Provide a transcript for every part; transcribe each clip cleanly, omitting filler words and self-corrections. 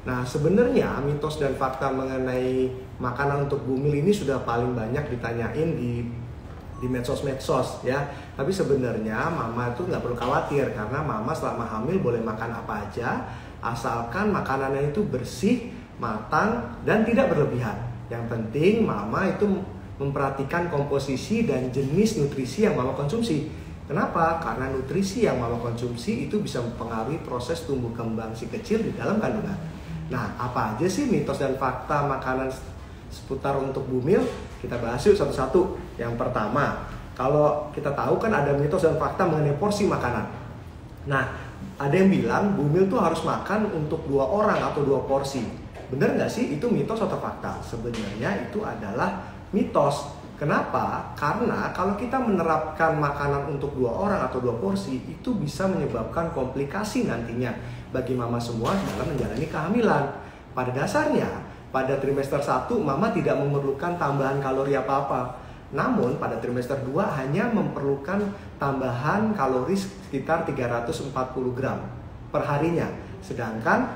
Nah, sebenarnya mitos dan fakta mengenai makanan untuk bumil ini sudah paling banyak ditanyain di medsos-medsos ya. Tapi sebenarnya mama itu nggak perlu khawatir, karena mama selama hamil boleh makan apa aja asalkan makanannya itu bersih, matang, dan tidak berlebihan. Yang penting mama itu memperhatikan komposisi dan jenis nutrisi yang mama konsumsi. Kenapa? Karena nutrisi yang mama konsumsi itu bisa mempengaruhi proses tumbuh kembang si kecil di dalam kandungan. Nah, apa aja sih mitos dan fakta makanan seputar untuk bumil? Kita bahas yuk satu-satu. Yang pertama, kalau kita tahu kan ada mitos dan fakta mengenai porsi makanan. Nah, ada yang bilang bumil tuh harus makan untuk 2 orang atau 2 porsi. Bener nggak sih itu mitos atau fakta? Sebenarnya itu adalah mitos. Kenapa? Karena kalau kita menerapkan makanan untuk 2 orang atau 2 porsi, itu bisa menyebabkan komplikasi nantinya bagi mama semua dalam menjalani kehamilan. Pada dasarnya, pada trimester 1 mama tidak memerlukan tambahan kalori apa-apa. Namun pada trimester 2 hanya memerlukan tambahan kalori sekitar 340 gram per harinya. Sedangkan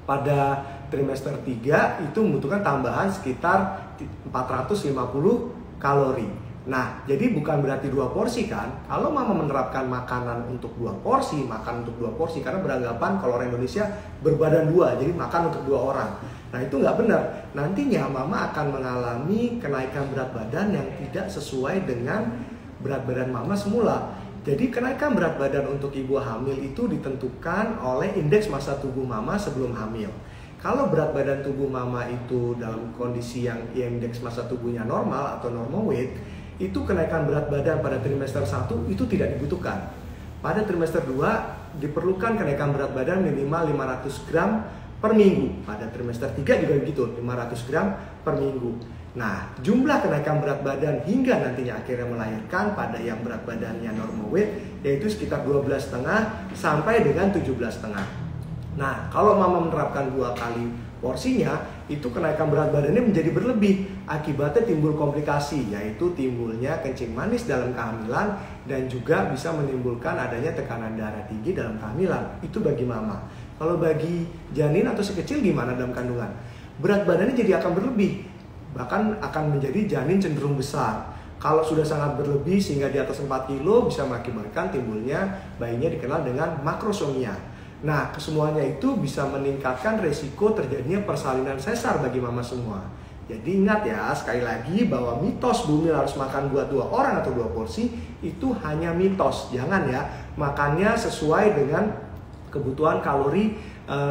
pada trimester 3 itu membutuhkan tambahan sekitar 450 kalori. Nah, jadi bukan berarti 2 porsi kan? Kalau mama menerapkan makanan untuk 2 porsi, makan untuk 2 porsi, karena beranggapan kalau orang Indonesia berbadan 2, jadi makan untuk 2 orang. Nah, itu nggak benar. Nantinya mama akan mengalami kenaikan berat badan yang tidak sesuai dengan berat badan mama semula. Jadi kenaikan berat badan untuk ibu hamil itu ditentukan oleh indeks massa tubuh mama sebelum hamil. Kalau berat badan tubuh mama itu dalam kondisi yang indeks massa tubuhnya normal atau normal weight, itu kenaikan berat badan pada trimester 1 itu tidak dibutuhkan. Pada trimester 2 diperlukan kenaikan berat badan minimal 500 gram per minggu. Pada trimester 3 juga begitu, 500 gram per minggu. Nah, jumlah kenaikan berat badan hingga nantinya akhirnya melahirkan pada yang berat badannya normal weight yaitu sekitar 12,5 sampai dengan 17,5. Nah, kalau mama menerapkan 2 kali porsinya, itu kenaikan berat badannya menjadi berlebih. Akibatnya timbul komplikasi, yaitu timbulnya kencing manis dalam kehamilan dan juga bisa menimbulkan adanya tekanan darah tinggi dalam kehamilan. Itu bagi mama. Kalau bagi janin atau si kecil gimana dalam kandungan? Berat badannya jadi akan berlebih, bahkan akan menjadi janin cenderung besar. Kalau sudah sangat berlebih sehingga di atas 4 kilo bisa mengakibatkan timbulnya bayinya dikenal dengan makrosomia. Nah, kesemuanya itu bisa meningkatkan resiko terjadinya persalinan sesar bagi mama semua. Jadi ingat ya, sekali lagi bahwa mitos bumil harus makan buat 2 orang atau 2 porsi itu hanya mitos. Jangan ya, makannya sesuai dengan kebutuhan kalori,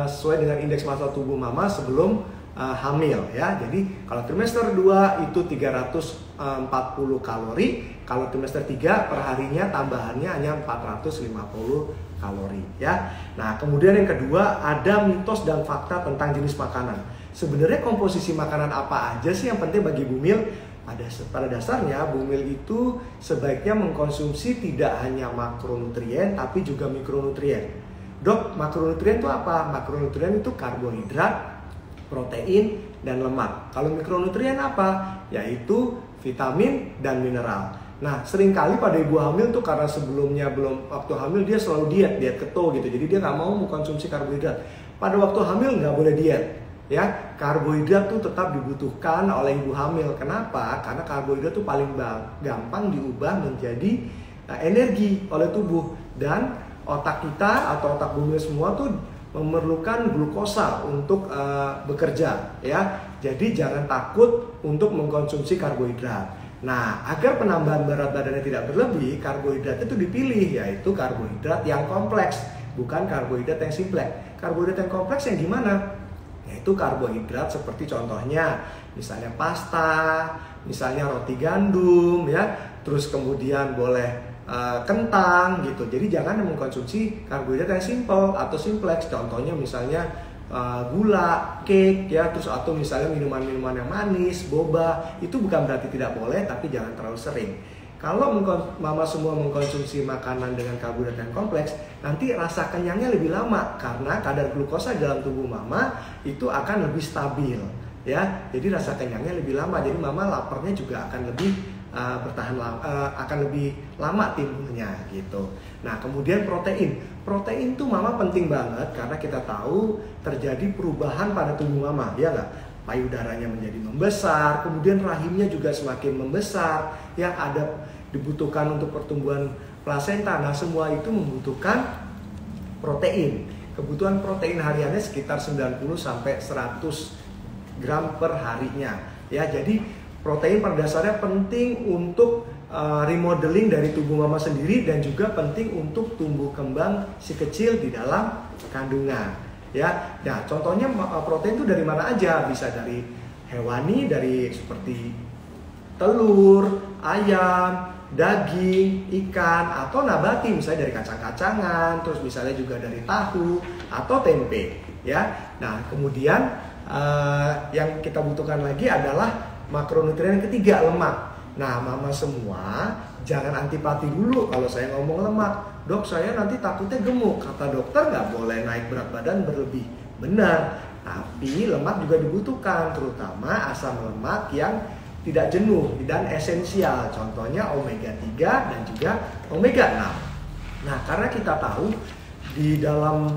sesuai dengan indeks massa tubuh mama sebelum hamil ya. Jadi kalau trimester 2 itu 340 kalori, kalau trimester 3 perharinya tambahannya hanya 450 kalori ya. Nah, kemudian yang kedua ada mitos dan fakta tentang jenis makanan. Sebenarnya komposisi makanan apa aja sih yang penting bagi bumil? Pada dasarnya bumil itu sebaiknya mengkonsumsi tidak hanya makronutrien tapi juga mikronutrien. Dok, makronutrien itu apa? Makronutrien itu karbohidrat, protein, dan lemak. Kalau mikronutrien apa? Yaitu vitamin dan mineral. Nah, seringkali pada ibu hamil tuh karena sebelumnya belum waktu hamil dia selalu diet keto gitu. Jadi dia nggak mau mengkonsumsi karbohidrat. Pada waktu hamil nggak boleh diet. Ya, karbohidrat tuh tetap dibutuhkan oleh ibu hamil. Kenapa? Karena karbohidrat tuh paling gampang diubah menjadi energi oleh tubuh. Dan otak kita atau otak bumil semua tuh memerlukan glukosa untuk bekerja ya. Jadi jangan takut untuk mengkonsumsi karbohidrat. Nah, agar penambahan berat badannya tidak berlebih, karbohidrat itu dipilih, yaitu karbohidrat yang kompleks, bukan karbohidrat yang simple. Karbohidrat yang kompleks yang gimana? Yaitu karbohidrat seperti contohnya, misalnya pasta, misalnya roti gandum, ya, terus kemudian boleh kentang gitu. Jadi jangan mengkonsumsi karbohidrat yang simple atau simplex. Contohnya misalnya gula, cake ya, terus atau misalnya minuman-minuman yang manis, boba, itu bukan berarti tidak boleh, tapi jangan terlalu sering. Kalau mama semua mengkonsumsi makanan dengan karbohidrat yang kompleks, nanti rasa kenyangnya lebih lama karena kadar glukosa dalam tubuh mama itu akan lebih stabil, ya. Jadi rasa kenyangnya lebih lama, jadi mama laparnya juga akan lebih bertahan akan lebih lama timbulnya gitu. Nah, kemudian protein tuh mama penting banget karena kita tahu terjadi perubahan pada tubuh mama, ya nggak? Payudaranya menjadi membesar, kemudian rahimnya juga semakin membesar, yang ada dibutuhkan untuk pertumbuhan plasenta. Nah, semua itu membutuhkan protein. Kebutuhan protein hariannya sekitar 90 sampai 100 gram per harinya. Ya, jadi protein pada dasarnya penting untuk remodeling dari tubuh mama sendiri dan juga penting untuk tumbuh kembang si kecil di dalam kandungan. Ya, nah contohnya protein itu dari mana aja? Bisa dari hewani, dari seperti telur, ayam, daging, ikan, atau nabati misalnya dari kacang-kacangan, terus misalnya juga dari tahu atau tempe. Ya, nah kemudian yang kita butuhkan lagi adalah makronutrien yang ketiga, lemak. Nah, mama semua jangan antipati dulu kalau saya ngomong lemak. Dok, saya nanti takutnya gemuk. Kata dokter nggak boleh naik berat badan berlebih. Benar, tapi lemak juga dibutuhkan, terutama asam lemak yang tidak jenuh dan esensial. Contohnya omega 3 dan juga omega 6. Nah, karena kita tahu di dalam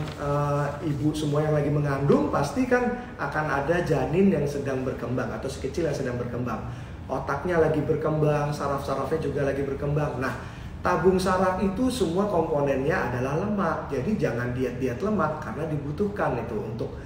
ibu semua yang lagi mengandung pasti kan akan ada janin yang sedang berkembang atau si kecil yang sedang berkembang. Otaknya lagi berkembang, saraf-sarafnya juga lagi berkembang. Nah, tabung saraf itu semua komponennya adalah lemak. Jadi jangan diet-diet lemak karena dibutuhkan itu untuk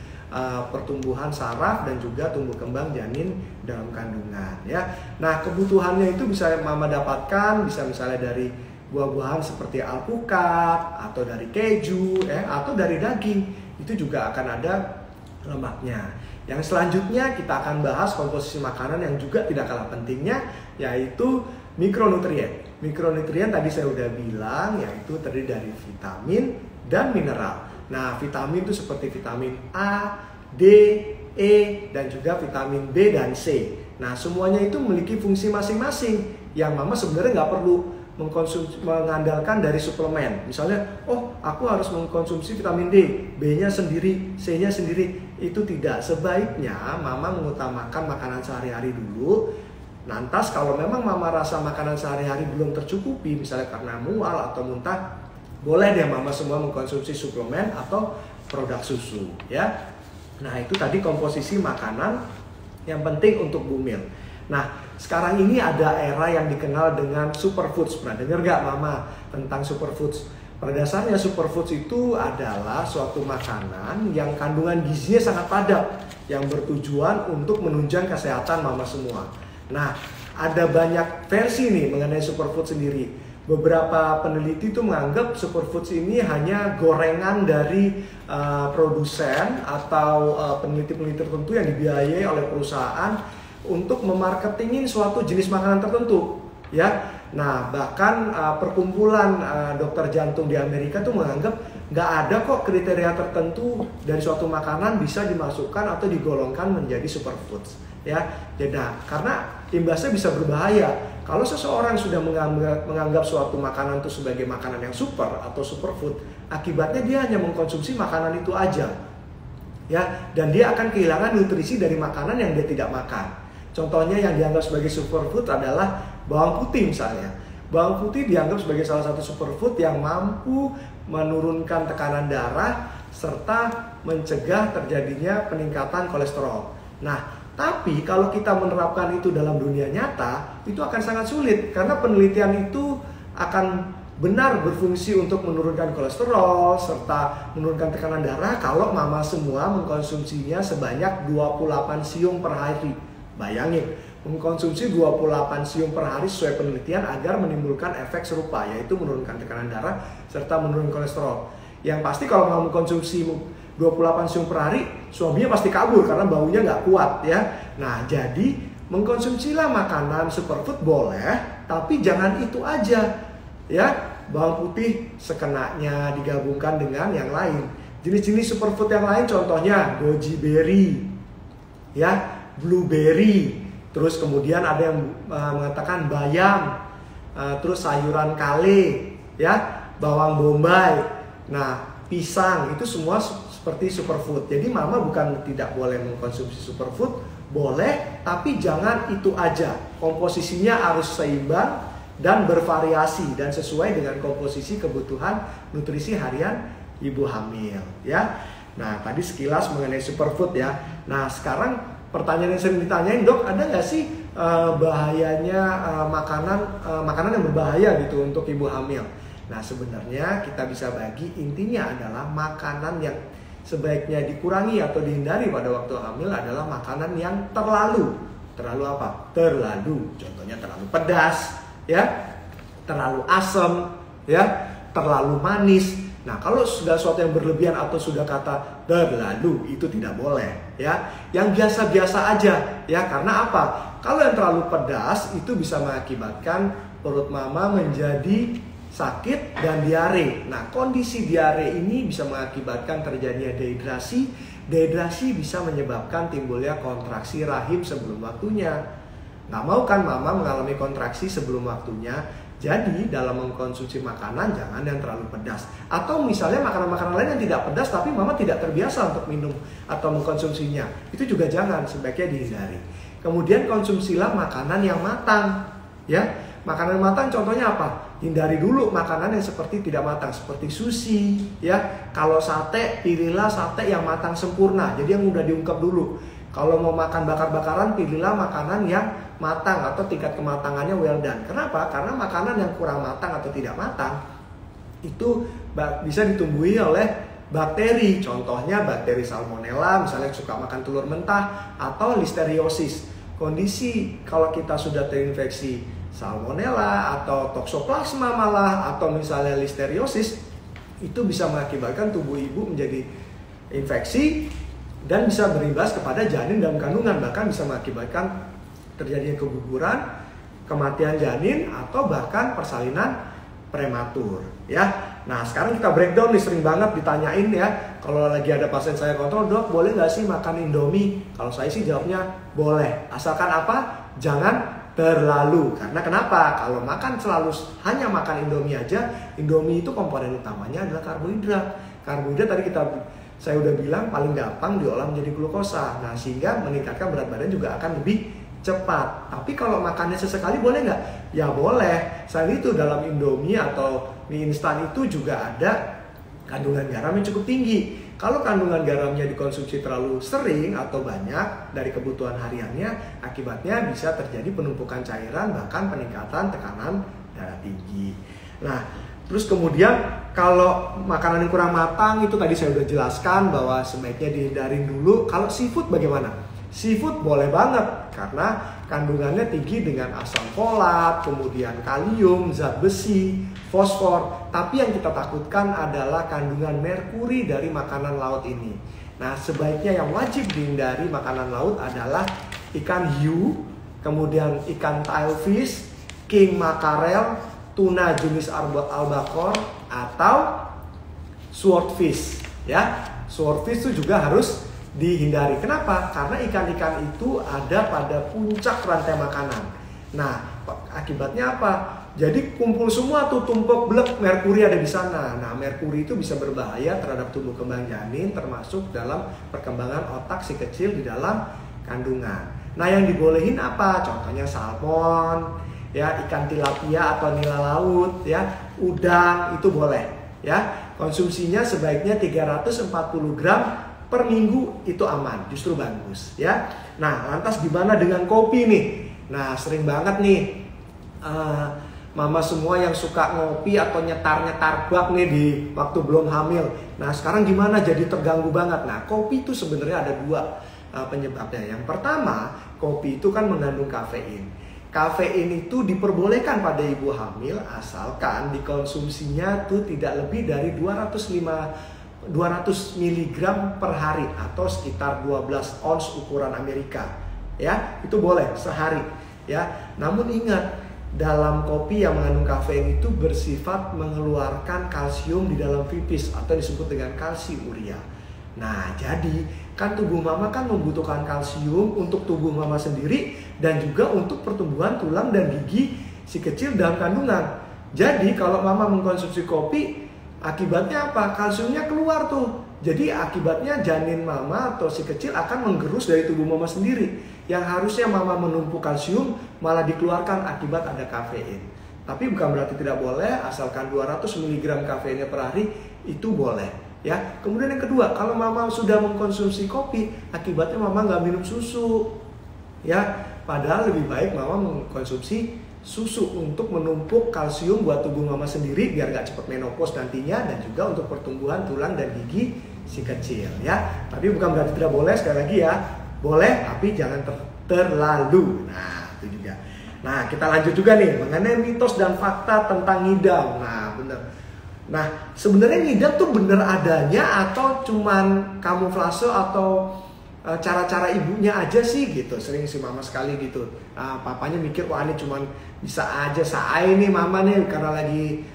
pertumbuhan saraf dan juga tumbuh kembang janin dalam kandungan. Ya, nah kebutuhannya itu bisa mama dapatkan, bisa misalnya dari buah-buahan seperti alpukat atau dari keju, atau dari daging. Itu juga akan ada lemaknya. Yang selanjutnya kita akan bahas komposisi makanan yang juga tidak kalah pentingnya, yaitu mikronutrien. Mikronutrien tadi saya udah bilang, yaitu terdiri dari vitamin dan mineral. Nah, vitamin itu seperti vitamin A, D, E, dan juga vitamin B dan C. Nah, semuanya itu memiliki fungsi masing-masing yang mama sebenarnya nggak perlu mengandalkan dari suplemen. Misalnya, oh aku harus mengkonsumsi vitamin D, B-nya sendiri, C-nya sendiri. Itu tidak. Sebaiknya mama mengutamakan makanan sehari-hari dulu. Lantas kalau memang mama rasa makanan sehari-hari belum tercukupi, misalnya karena mual atau muntah, boleh deh mama semua mengkonsumsi suplemen atau produk susu. Ya. Nah, itu tadi komposisi makanan yang penting untuk bumil. Nah, sekarang ini ada era yang dikenal dengan superfoods. Pernah dengar gak mama tentang superfoods? Pada dasarnya superfoods itu adalah suatu makanan yang kandungan gizinya sangat padat, yang bertujuan untuk menunjang kesehatan mama semua. Nah, ada banyak versi nih mengenai superfood sendiri. Beberapa peneliti itu menganggap superfoods ini hanya gorengan dari produsen atau peneliti-peneliti tertentu yang dibiayai oleh perusahaan untuk memarketingin suatu jenis makanan tertentu, ya. Nah, bahkan perkumpulan dokter jantung di Amerika tuh menganggap nggak ada kok kriteria tertentu dari suatu makanan bisa dimasukkan atau digolongkan menjadi superfoods, ya. Jadi, karena imbasnya bisa berbahaya. Kalau seseorang sudah menganggap suatu makanan itu sebagai makanan yang super atau superfood, akibatnya dia hanya mengkonsumsi makanan itu aja, ya. Dan dia akan kehilangan nutrisi dari makanan yang dia tidak makan. Contohnya yang dianggap sebagai superfood adalah bawang putih misalnya. Bawang putih dianggap sebagai salah satu superfood yang mampu menurunkan tekanan darah serta mencegah terjadinya peningkatan kolesterol. Nah, tapi kalau kita menerapkan itu dalam dunia nyata, itu akan sangat sulit karena penelitian itu akan benar berfungsi untuk menurunkan kolesterol serta menurunkan tekanan darah kalau mama semua mengkonsumsinya sebanyak 28 siung per hari. Bayangin, mengkonsumsi 28 siung per hari sesuai penelitian agar menimbulkan efek serupa, yaitu menurunkan tekanan darah serta menurunkan kolesterol. Yang pasti kalau mau mengkonsumsi 28 siung per hari, suaminya pasti kabur karena baunya nggak kuat, ya. Nah, jadi mengkonsumsilah makanan superfood boleh, tapi jangan itu aja, ya. Bawang putih sekenanya digabungkan dengan yang lain. Jenis-jenis superfood yang lain contohnya goji berry, ya. Blueberry, terus kemudian ada yang mengatakan bayam, terus sayuran kale, ya, bawang bombay, nah pisang, itu semua seperti superfood. Jadi mama bukan tidak boleh mengkonsumsi superfood, boleh, tapi jangan itu aja. Komposisinya harus seimbang dan bervariasi dan sesuai dengan komposisi kebutuhan nutrisi harian ibu hamil, ya. Nah, tadi sekilas mengenai superfood ya. Nah, sekarang pertanyaan yang sering ditanyain, dok, ada nggak sih bahayanya makanan yang berbahaya gitu untuk ibu hamil? Nah, sebenarnya kita bisa bagi, intinya adalah makanan yang sebaiknya dikurangi atau dihindari pada waktu hamil adalah makanan yang terlalu apa? Terlalu, contohnya terlalu pedas, ya, terlalu asam, ya, terlalu manis. Nah, kalau sudah sesuatu yang berlebihan atau sudah kata terlalu, itu tidak boleh, ya. Yang biasa-biasa aja, ya. Karena apa? Kalau yang terlalu pedas itu bisa mengakibatkan perut mama menjadi sakit dan diare. Nah, kondisi diare ini bisa mengakibatkan terjadinya dehidrasi. Dehidrasi bisa menyebabkan timbulnya kontraksi rahim sebelum waktunya. Nggak mau kan mama mengalami kontraksi sebelum waktunya? Jadi dalam mengkonsumsi makanan jangan yang terlalu pedas. Atau misalnya makanan-makanan lain yang tidak pedas tapi mama tidak terbiasa untuk minum atau mengkonsumsinya. Itu juga jangan, sebaiknya dihindari. Kemudian konsumsilah makanan yang matang, ya. Makanan matang contohnya apa? Hindari dulu makanan yang seperti tidak matang, seperti sushi, ya. Kalau sate, pilihlah sate yang matang sempurna. Jadi yang mudah diungkap dulu. Kalau mau makan bakar-bakaran, pilihlah makanan yang matang atau tingkat kematangannya well done. Kenapa? Karena makanan yang kurang matang atau tidak matang itu bisa ditumbuhi oleh bakteri. Contohnya bakteri salmonella, misalnya suka makan telur mentah, atau listeriosis. Kondisi kalau kita sudah terinfeksi salmonella atau toxoplasma malah, atau misalnya listeriosis, itu bisa mengakibatkan tubuh ibu menjadi infeksi dan bisa berimbas kepada janin dalam kandungan, bahkan bisa mengakibatkan terjadinya keguguran, kematian janin, atau bahkan persalinan prematur, ya. Nah, sekarang kita breakdown nih, sering banget ditanyain ya, kalau lagi ada pasien saya kontrol, dok boleh nggak sih makan Indomie? Kalau saya sih jawabnya boleh, asalkan apa? Jangan terlalu. Karena kenapa? Kalau makan selalu hanya makan Indomie aja, Indomie itu komponen utamanya adalah karbohidrat. Karbohidrat tadi saya udah bilang paling gampang diolah menjadi glukosa. Nah, sehingga meningkatkan berat badan juga akan lebih cepat. Tapi kalau makannya sesekali boleh nggak? Ya boleh. Selain itu dalam Indomie atau mie instan itu juga ada kandungan garam yang cukup tinggi. Kalau kandungan garamnya dikonsumsi terlalu sering atau banyak dari kebutuhan hariannya, akibatnya bisa terjadi penumpukan cairan, bahkan peningkatan tekanan darah tinggi. Nah, terus kemudian kalau makanan yang kurang matang itu tadi saya udah jelaskan bahwa sebaiknya dihindarin dulu. Kalau seafood bagaimana? Seafood boleh banget karena kandungannya tinggi dengan asam folat, kemudian kalium, zat besi, fosfor. Tapi yang kita takutkan adalah kandungan merkuri dari makanan laut ini. Nah, sebaiknya yang wajib dihindari makanan laut adalah ikan hiu, kemudian ikan tailfish, king mackerel, tuna jenis albacore, atau swordfish, ya. Swordfish itu juga harus dihindari. Kenapa? Karena ikan-ikan itu ada pada puncak rantai makanan. Nah, akibatnya apa? Jadi kumpul semua tuh, tumpuk blek, merkuri ada di sana. Nah, merkuri itu bisa berbahaya terhadap tumbuh kembang janin, termasuk dalam perkembangan otak si kecil di dalam kandungan. Nah, yang dibolehin apa? Contohnya salmon, ya, ikan tilapia atau nila laut, ya, udang itu boleh, ya. Konsumsinya sebaiknya 340 gram per minggu itu aman, justru bagus, ya. Nah, lantas gimana dengan kopi nih? Nah, sering banget nih mama semua yang suka ngopi atau nyetar-nyetar bak nih di waktu belum hamil. Nah, sekarang gimana? Jadi terganggu banget. Nah, kopi itu sebenarnya ada dua penyebabnya. Yang pertama, kopi itu kan mengandung kafein. Kafein itu diperbolehkan pada ibu hamil asalkan dikonsumsinya tuh tidak lebih dari 200 mg per hari atau sekitar 12 ons ukuran Amerika, ya. Itu boleh sehari, ya. Namun ingat, dalam kopi yang mengandung kafein itu bersifat mengeluarkan kalsium di dalam pipis atau disebut dengan kalsiuria. Nah, jadi kan tubuh mama kan membutuhkan kalsium untuk tubuh mama sendiri dan juga untuk pertumbuhan tulang dan gigi si kecil dalam kandungan. Jadi kalau mama mengkonsumsi kopi, akibatnya apa? Kalsiumnya keluar tuh Jadi akibatnya janin mama atau si kecil akan menggerus dari tubuh mama sendiri. Yang harusnya mama menumpuk kalsium malah dikeluarkan akibat ada kafein. Tapi bukan berarti tidak boleh, asalkan 200 mg kafeinnya per hari itu boleh. Ya. Kemudian yang kedua, kalau mama sudah mengkonsumsi kopi, akibatnya mama nggak minum susu. Ya, padahal lebih baik mama mengkonsumsi susu untuk menumpuk kalsium buat tubuh mama sendiri biar gak cepat menopause nantinya, dan juga untuk pertumbuhan tulang dan gigi si kecil ya. Tapi bukan berarti tidak boleh, sekali lagi ya, boleh tapi jangan terlalu. Nah itu juga. Nah kita lanjut juga nih mengenai mitos dan fakta tentang ngidam. Nah bener. Nah sebenarnya ngidam tuh bener adanya atau cuman kamuflase atau cara-cara ibunya aja sih gitu. Sering si mama sekali gitu, papanya mikir wah ini cuman bisa aja saai nih mama nih karena lagi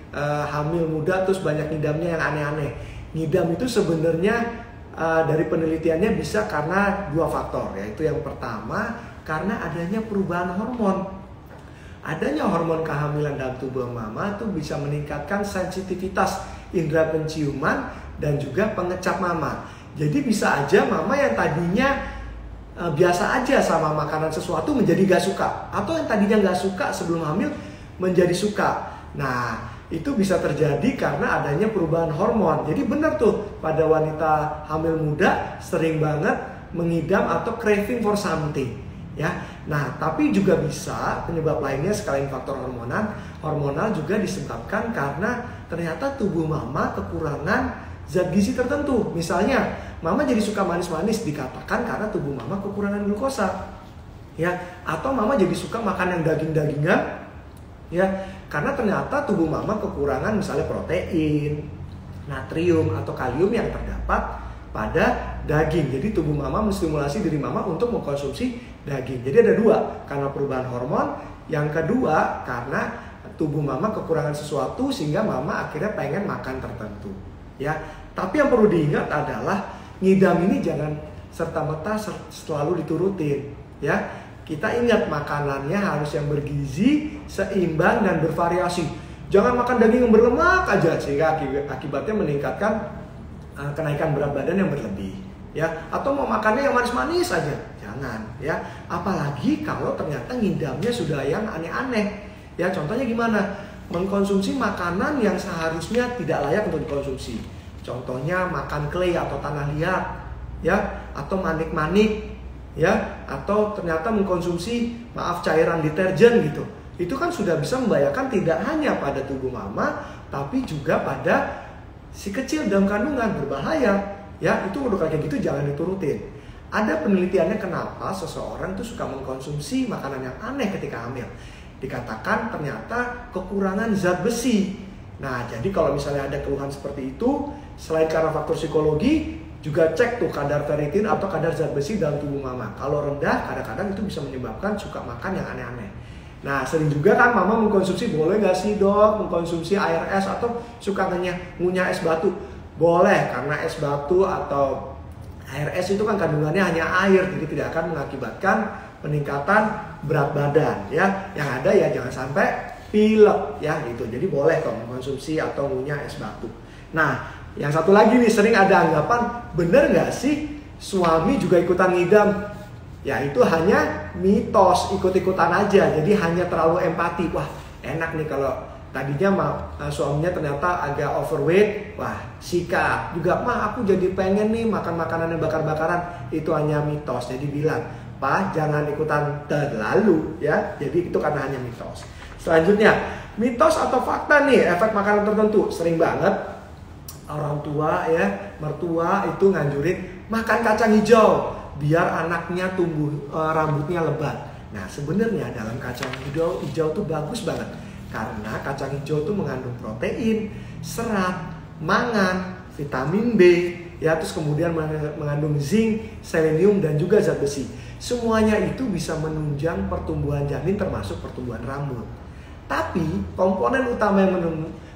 hamil muda terus banyak ngidamnya yang aneh-aneh. Ngidam itu sebenarnya dari penelitiannya bisa karena dua faktor, yaitu yang pertama karena adanya perubahan hormon. Adanya hormon kehamilan dalam tubuh mama itu bisa meningkatkan sensitivitas indera penciuman dan juga pengecap mama. Jadi bisa aja mama yang tadinya biasa aja sama makanan sesuatu menjadi gak suka, atau yang tadinya gak suka sebelum hamil menjadi suka. Nah itu bisa terjadi karena adanya perubahan hormon. Jadi benar tuh pada wanita hamil muda sering banget mengidam atau craving for something ya. Nah tapi juga bisa penyebab lainnya selain faktor hormonal juga disebabkan karena ternyata tubuh mama kekurangan zat gizi tertentu. Misalnya mama jadi suka manis-manis dikatakan karena tubuh mama kekurangan glukosa ya, atau mama jadi suka makan yang daging-dagingan ya karena ternyata tubuh mama kekurangan misalnya protein, natrium atau kalium yang terdapat pada daging. Jadi tubuh mama menstimulasi diri mama untuk mengkonsumsi daging. Jadi ada dua, karena perubahan hormon. Yang kedua karena tubuh mama kekurangan sesuatu sehingga mama akhirnya pengen makan tertentu ya. Tapi yang perlu diingat adalah ngidam ini jangan serta-merta selalu diturutin ya. Kita ingat makanannya harus yang bergizi, seimbang dan bervariasi. Jangan makan daging yang berlemak aja sehingga akibatnya meningkatkan kenaikan berat badan yang berlebih ya. Atau mau makannya yang manis-manis aja, jangan ya. Apalagi kalau ternyata ngidamnya sudah yang aneh-aneh ya. Contohnya gimana? Mengkonsumsi makanan yang seharusnya tidak layak untuk dikonsumsi. Contohnya makan clay atau tanah liat ya, atau manik-manik ya, atau ternyata mengkonsumsi cairan deterjen gitu. Itu kan sudah bisa membahayakan tidak hanya pada tubuh mama tapi juga pada si kecil dalam kandungan, berbahaya ya. Itu udah kayak gitu jangan diturutin. Ada penelitiannya kenapa seseorang tuh suka mengkonsumsi makanan yang aneh ketika hamil. Dikatakan ternyata kekurangan zat besi. Nah jadi kalau misalnya ada keluhan seperti itu, selain karena faktor psikologi, juga cek tuh kadar ferritin atau kadar zat besi dalam tubuh mama. Kalau rendah kadang-kadang itu bisa menyebabkan suka makan yang aneh-aneh. Nah sering juga kan mama mengkonsumsi, boleh gak sih dok mengkonsumsi air es atau suka ngunyah es batu? Boleh, karena es batu atau air es itu kan kandungannya hanya air, jadi tidak akan mengakibatkan peningkatan berat badan ya. Yang ada ya jangan sampai pilek ya gitu. Jadi boleh kok mengkonsumsi atau ngunyah es batu. Nah yang satu lagi nih, sering ada anggapan, bener gak sih suami juga ikutan ngidam? Ya itu hanya mitos, ikut-ikutan aja. Jadi hanya terlalu empati. Wah enak nih kalau tadinya suaminya ternyata agak overweight. Wah sikat juga, aku jadi pengen nih makan makanan yang bakar-bakaran. Itu hanya mitos. Jadi bilang, Pak jangan ikutan terlalu ya. Jadi itu karena hanya mitos. Selanjutnya, mitos atau fakta nih efek makanan tertentu. Sering banget orang tua ya, mertua itu nganjurin makan kacang hijau biar anaknya tumbuh rambutnya lebat. Nah sebenarnya dalam kacang hijau tuh bagus banget karena kacang hijau tuh mengandung protein, serat, mangan, vitamin B ya, terus kemudian mengandung zinc, selenium dan juga zat besi. Semuanya itu bisa menunjang pertumbuhan janin termasuk pertumbuhan rambut. Tapi komponen utama yang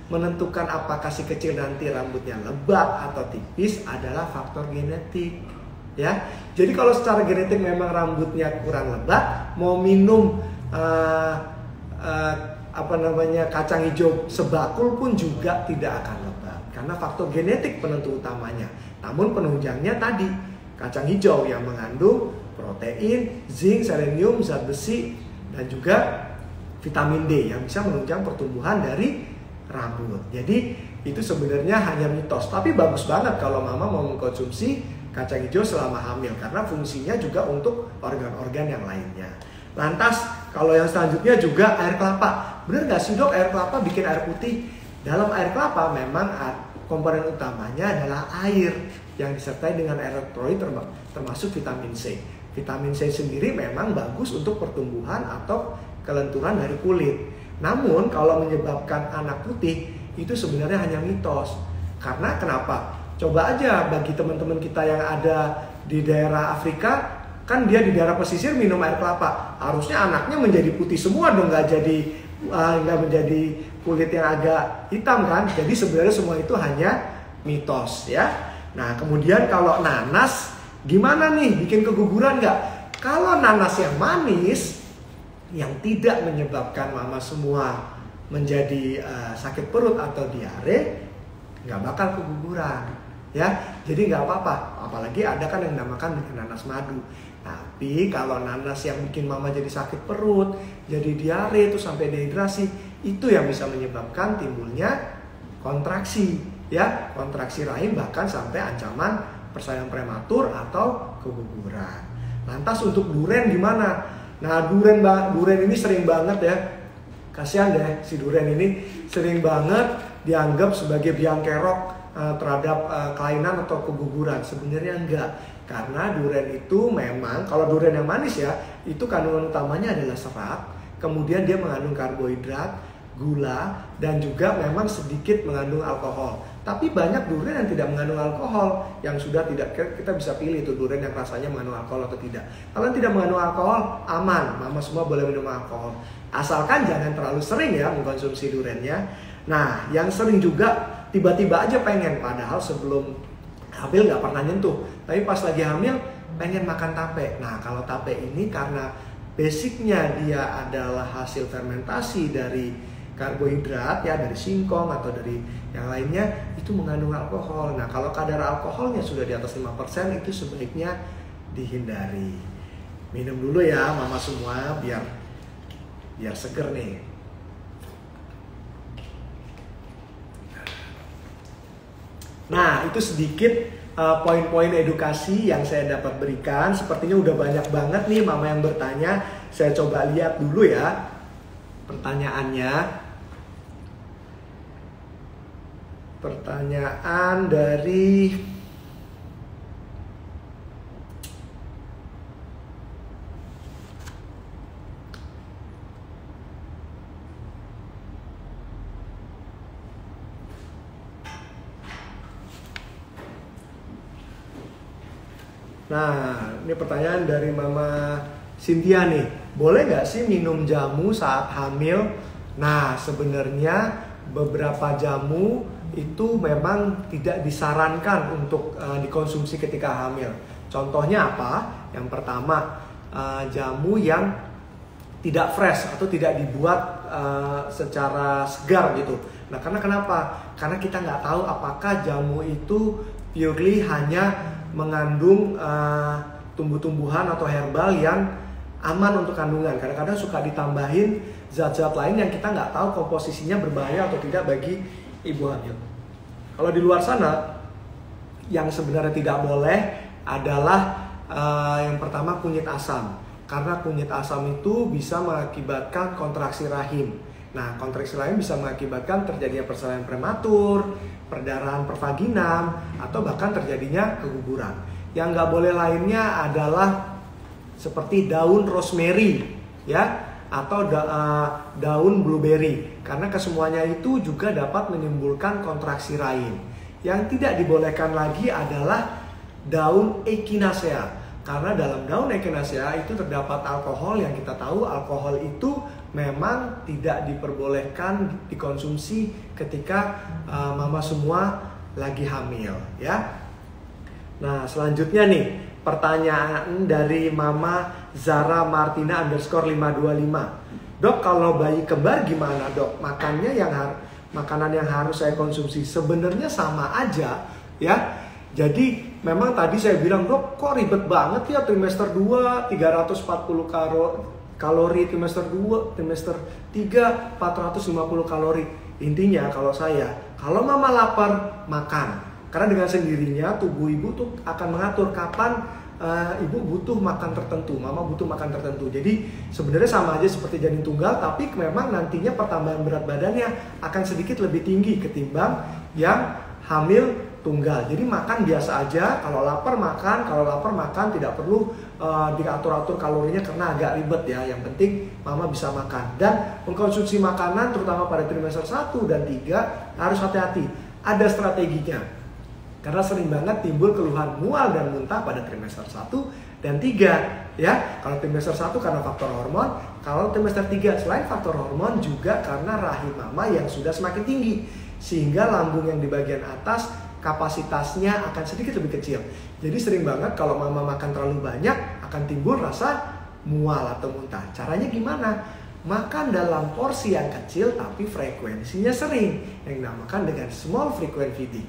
menentukan apakah si kecil nanti rambutnya lebat atau tipis adalah faktor genetik ya. Jadi kalau secara genetik memang rambutnya kurang lebat, mau minum kacang hijau sebakul pun juga tidak akan lebat karena faktor genetik penentu utamanya. Namun penunjangnya tadi kacang hijau yang mengandung protein, zinc, selenium, zat besi, dan juga vitamin D yang bisa menunjang pertumbuhan dari rambut. Jadi itu sebenarnya hanya mitos, tapi bagus banget kalau mama mau mengkonsumsi kacang hijau selama hamil karena fungsinya juga untuk organ-organ yang lainnya. Lantas kalau yang selanjutnya juga air kelapa. Bener nggak sih dok air kelapa bikin air putih? Dalam air kelapa memang komponen utamanya adalah air yang disertai dengan elektrolit termasuk vitamin C. Vitamin C sendiri memang bagus untuk pertumbuhan atau kelenturan dari kulit. Namun kalau menyebabkan anak putih itu sebenarnya hanya mitos. Karena kenapa? Coba aja bagi teman-teman kita yang ada di daerah Afrika, kan dia di daerah pesisir minum air kelapa. Harusnya anaknya menjadi putih semua dong, nggak menjadi kulit yang agak hitam kan? Jadi sebenarnya semua itu hanya mitos ya. Nah kemudian kalau nanas, gimana nih bikin keguguran nggak? Kalau nanas yang manis, yang tidak menyebabkan mama semua menjadi sakit perut atau diare, nggak bakal keguguran ya. Jadi nggak apa-apa, apalagi ada kan yang dinamakan nanas madu. Tapi kalau nanas yang bikin mama jadi sakit perut, jadi diare itu sampai dehidrasi, itu yang bisa menyebabkan timbulnya kontraksi ya, kontraksi rahim bahkan sampai ancaman persalinan prematur atau keguguran. Lantas untuk duren gimana? Nah duren ini sering banget ya, kasihan deh si duren ini sering banget dianggap sebagai biang kerok terhadap kelainan atau keguguran. Sebenarnya enggak, karena duren itu memang kalau duren yang manis ya, itu kandungan utamanya adalah serat, kemudian dia mengandung karbohidrat, gula, dan juga memang sedikit mengandung alkohol. Tapi banyak durian yang tidak mengandung alkohol, yang sudah tidak, kita bisa pilih itu durian yang rasanya mengandung alkohol atau tidak. Kalau tidak mengandung alkohol, aman, mama semua boleh minum alkohol. Asalkan jangan terlalu sering ya mengkonsumsi duriannya. Nah, yang sering juga tiba-tiba aja pengen, padahal sebelum hamil nggak pernah nyentuh, tapi pas lagi hamil pengen makan tape. Nah, kalau tape ini karena basicnya dia adalah hasil fermentasi dari karbohidrat ya, dari singkong atau dari yang lainnya, itu mengandung alkohol. Nah kalau kadar alkoholnya sudah di atas 5%, itu sebaiknya dihindari. Minum dulu ya mama semua biar seger nih. Nah itu sedikit poin-poin edukasi yang saya dapat berikan. Sepertinya udah banyak banget nih mama yang bertanya. Saya coba lihat dulu ya pertanyaannya. Pertanyaan dari ini pertanyaan dari Mama Cynthia nih. Boleh nggak sih minum jamu saat hamil? Nah sebenarnya beberapa jamu itu memang tidak disarankan untuk dikonsumsi ketika hamil. Contohnya apa? Yang pertama, jamu yang tidak fresh atau tidak dibuat secara segar gitu. Nah, karena kenapa? Karena kita nggak tahu apakah jamu itu purely hanya mengandung tumbuh-tumbuhan atau herbal yang aman untuk kandungan. Kadang-kadang suka ditambahin zat-zat lain yang kita nggak tahu komposisinya berbahaya atau tidak bagi ibu hamil. Kalau di luar sana, yang sebenarnya tidak boleh adalah yang pertama kunyit asam. Karena kunyit asam itu bisa mengakibatkan kontraksi rahim. Nah, kontraksi rahim bisa mengakibatkan terjadinya persalinan prematur, perdarahan pervaginam, atau bahkan terjadinya keguguran. Yang nggak boleh lainnya adalah seperti daun rosemary, ya, atau daun blueberry, karena kesemuanya itu juga dapat menimbulkan kontraksi rahim. Yang tidak dibolehkan lagi adalah daun echinacea, karena dalam daun echinacea itu terdapat alkohol yang kita tahu alkohol itu memang tidak diperbolehkan dikonsumsi ketika mama semua lagi hamil ya. Nah selanjutnya nih pertanyaan dari Mama Zara Martina _525. Dok, kalau bayi kembar gimana dok? Makanan yang harus saya konsumsi sebenarnya sama aja ya. Jadi memang tadi saya bilang, dok kok ribet banget ya trimester 2 340 kalori, trimester 2, trimester 3 450 kalori. Intinya kalau mama lapar makan. Karena dengan sendirinya tubuh ibu tuh akan mengatur kapan ibu butuh makan tertentu, mama butuh makan tertentu. Jadi sebenarnya sama aja seperti janin tunggal, tapi memang nantinya pertambahan berat badannya akan sedikit lebih tinggi ketimbang yang hamil tunggal. Jadi makan biasa aja, kalau lapar makan, tidak perlu diatur-atur kalorinya karena agak ribet ya. Yang penting mama bisa makan. Dan mengkonsumsi makanan terutama pada trimester 1 dan 3 harus hati-hati. Ada strateginya. Karena sering banget timbul keluhan mual dan muntah pada trimester 1 dan 3 ya. Kalau trimester 1 karena faktor hormon, kalau trimester 3 selain faktor hormon juga karena rahim mama yang sudah semakin tinggi. Sehingga lambung yang di bagian atas kapasitasnya akan sedikit lebih kecil. Jadi sering banget kalau mama makan terlalu banyak akan timbul rasa mual atau muntah. Caranya gimana? Makan dalam porsi yang kecil tapi frekuensinya sering, yang dinamakan dengan small frequent feeding.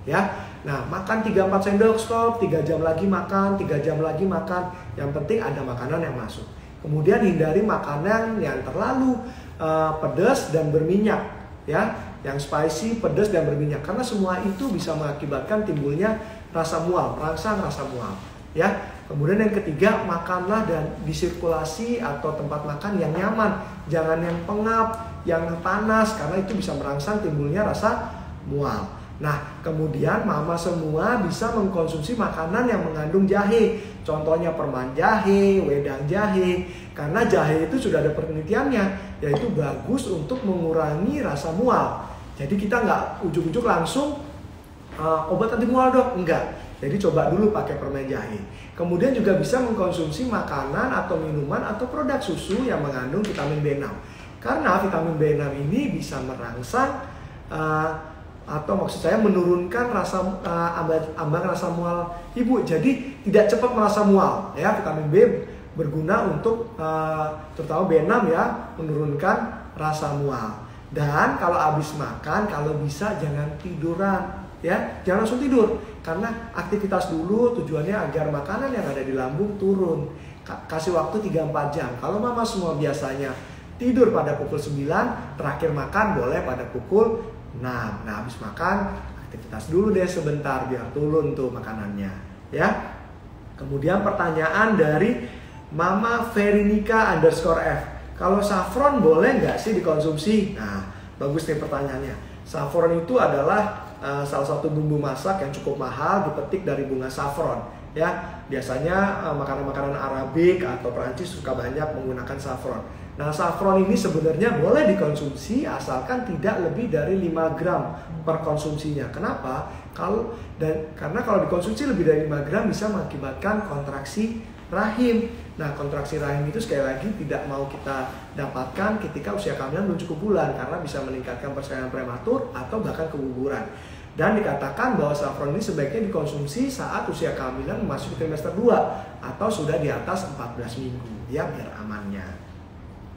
Ya, nah makan 3-4 sendok stop, 3 jam lagi makan, 3 jam lagi makan. Yang penting ada makanan yang masuk. Kemudian hindari makanan yang terlalu pedas dan berminyak, ya, yang spicy, pedas dan berminyak. Karena semua itu bisa mengakibatkan timbulnya rasa mual, merangsang rasa mual. Ya, kemudian yang ketiga, makanlah dan disirkulasi atau tempat makan yang nyaman, jangan yang pengap, yang panas, karena itu bisa merangsang timbulnya rasa mual. Nah, kemudian mama semua bisa mengkonsumsi makanan yang mengandung jahe. Contohnya permen jahe, wedang jahe. Karena jahe itu sudah ada penelitiannya, yaitu bagus untuk mengurangi rasa mual. Jadi kita nggak ujuk-ujuk langsung obat anti mual dok, enggak. Jadi coba dulu pakai permen jahe. Kemudian juga bisa mengkonsumsi makanan atau minuman atau produk susu yang mengandung vitamin B6. Karena vitamin B6 ini bisa merangsang atau maksud saya menurunkan rasa ambang rasa mual ibu. Jadi tidak cepat merasa mual ya. Vitamin B berguna untuk terutama B6 ya, menurunkan rasa mual. Dan kalau habis makan, kalau bisa jangan tiduran ya, jangan langsung tidur karena aktivitas dulu, tujuannya agar makanan yang ada di lambung turun. Kasih waktu 3-4 jam. Kalau mama semua biasanya tidur pada pukul 9, terakhir makan boleh pada pukul 6. Nah, habis makan aktivitas dulu deh sebentar biar turun tuh makanannya ya. Kemudian pertanyaan dari Mama Verinika _F. Kalau saffron boleh nggak sih dikonsumsi? Nah, bagus nih pertanyaannya. Saffron itu adalah salah satu bumbu masak yang cukup mahal, dipetik dari bunga saffron ya. Biasanya makanan-makanan Arabik atau Perancis suka banyak menggunakan saffron. Nah, saffron ini sebenarnya boleh dikonsumsi asalkan tidak lebih dari 5 gram per konsumsinya. Kenapa? Karena kalau dikonsumsi lebih dari 5 gram bisa mengakibatkan kontraksi rahim. Nah, kontraksi rahim itu sekali lagi tidak mau kita dapatkan ketika usia kehamilan belum cukup bulan karena bisa meningkatkan persalinan prematur atau bahkan keguguran. Dan dikatakan bahwa saffron ini sebaiknya dikonsumsi saat usia kehamilan memasuki trimester 2 atau sudah di atas 14 minggu ya, biar amannya.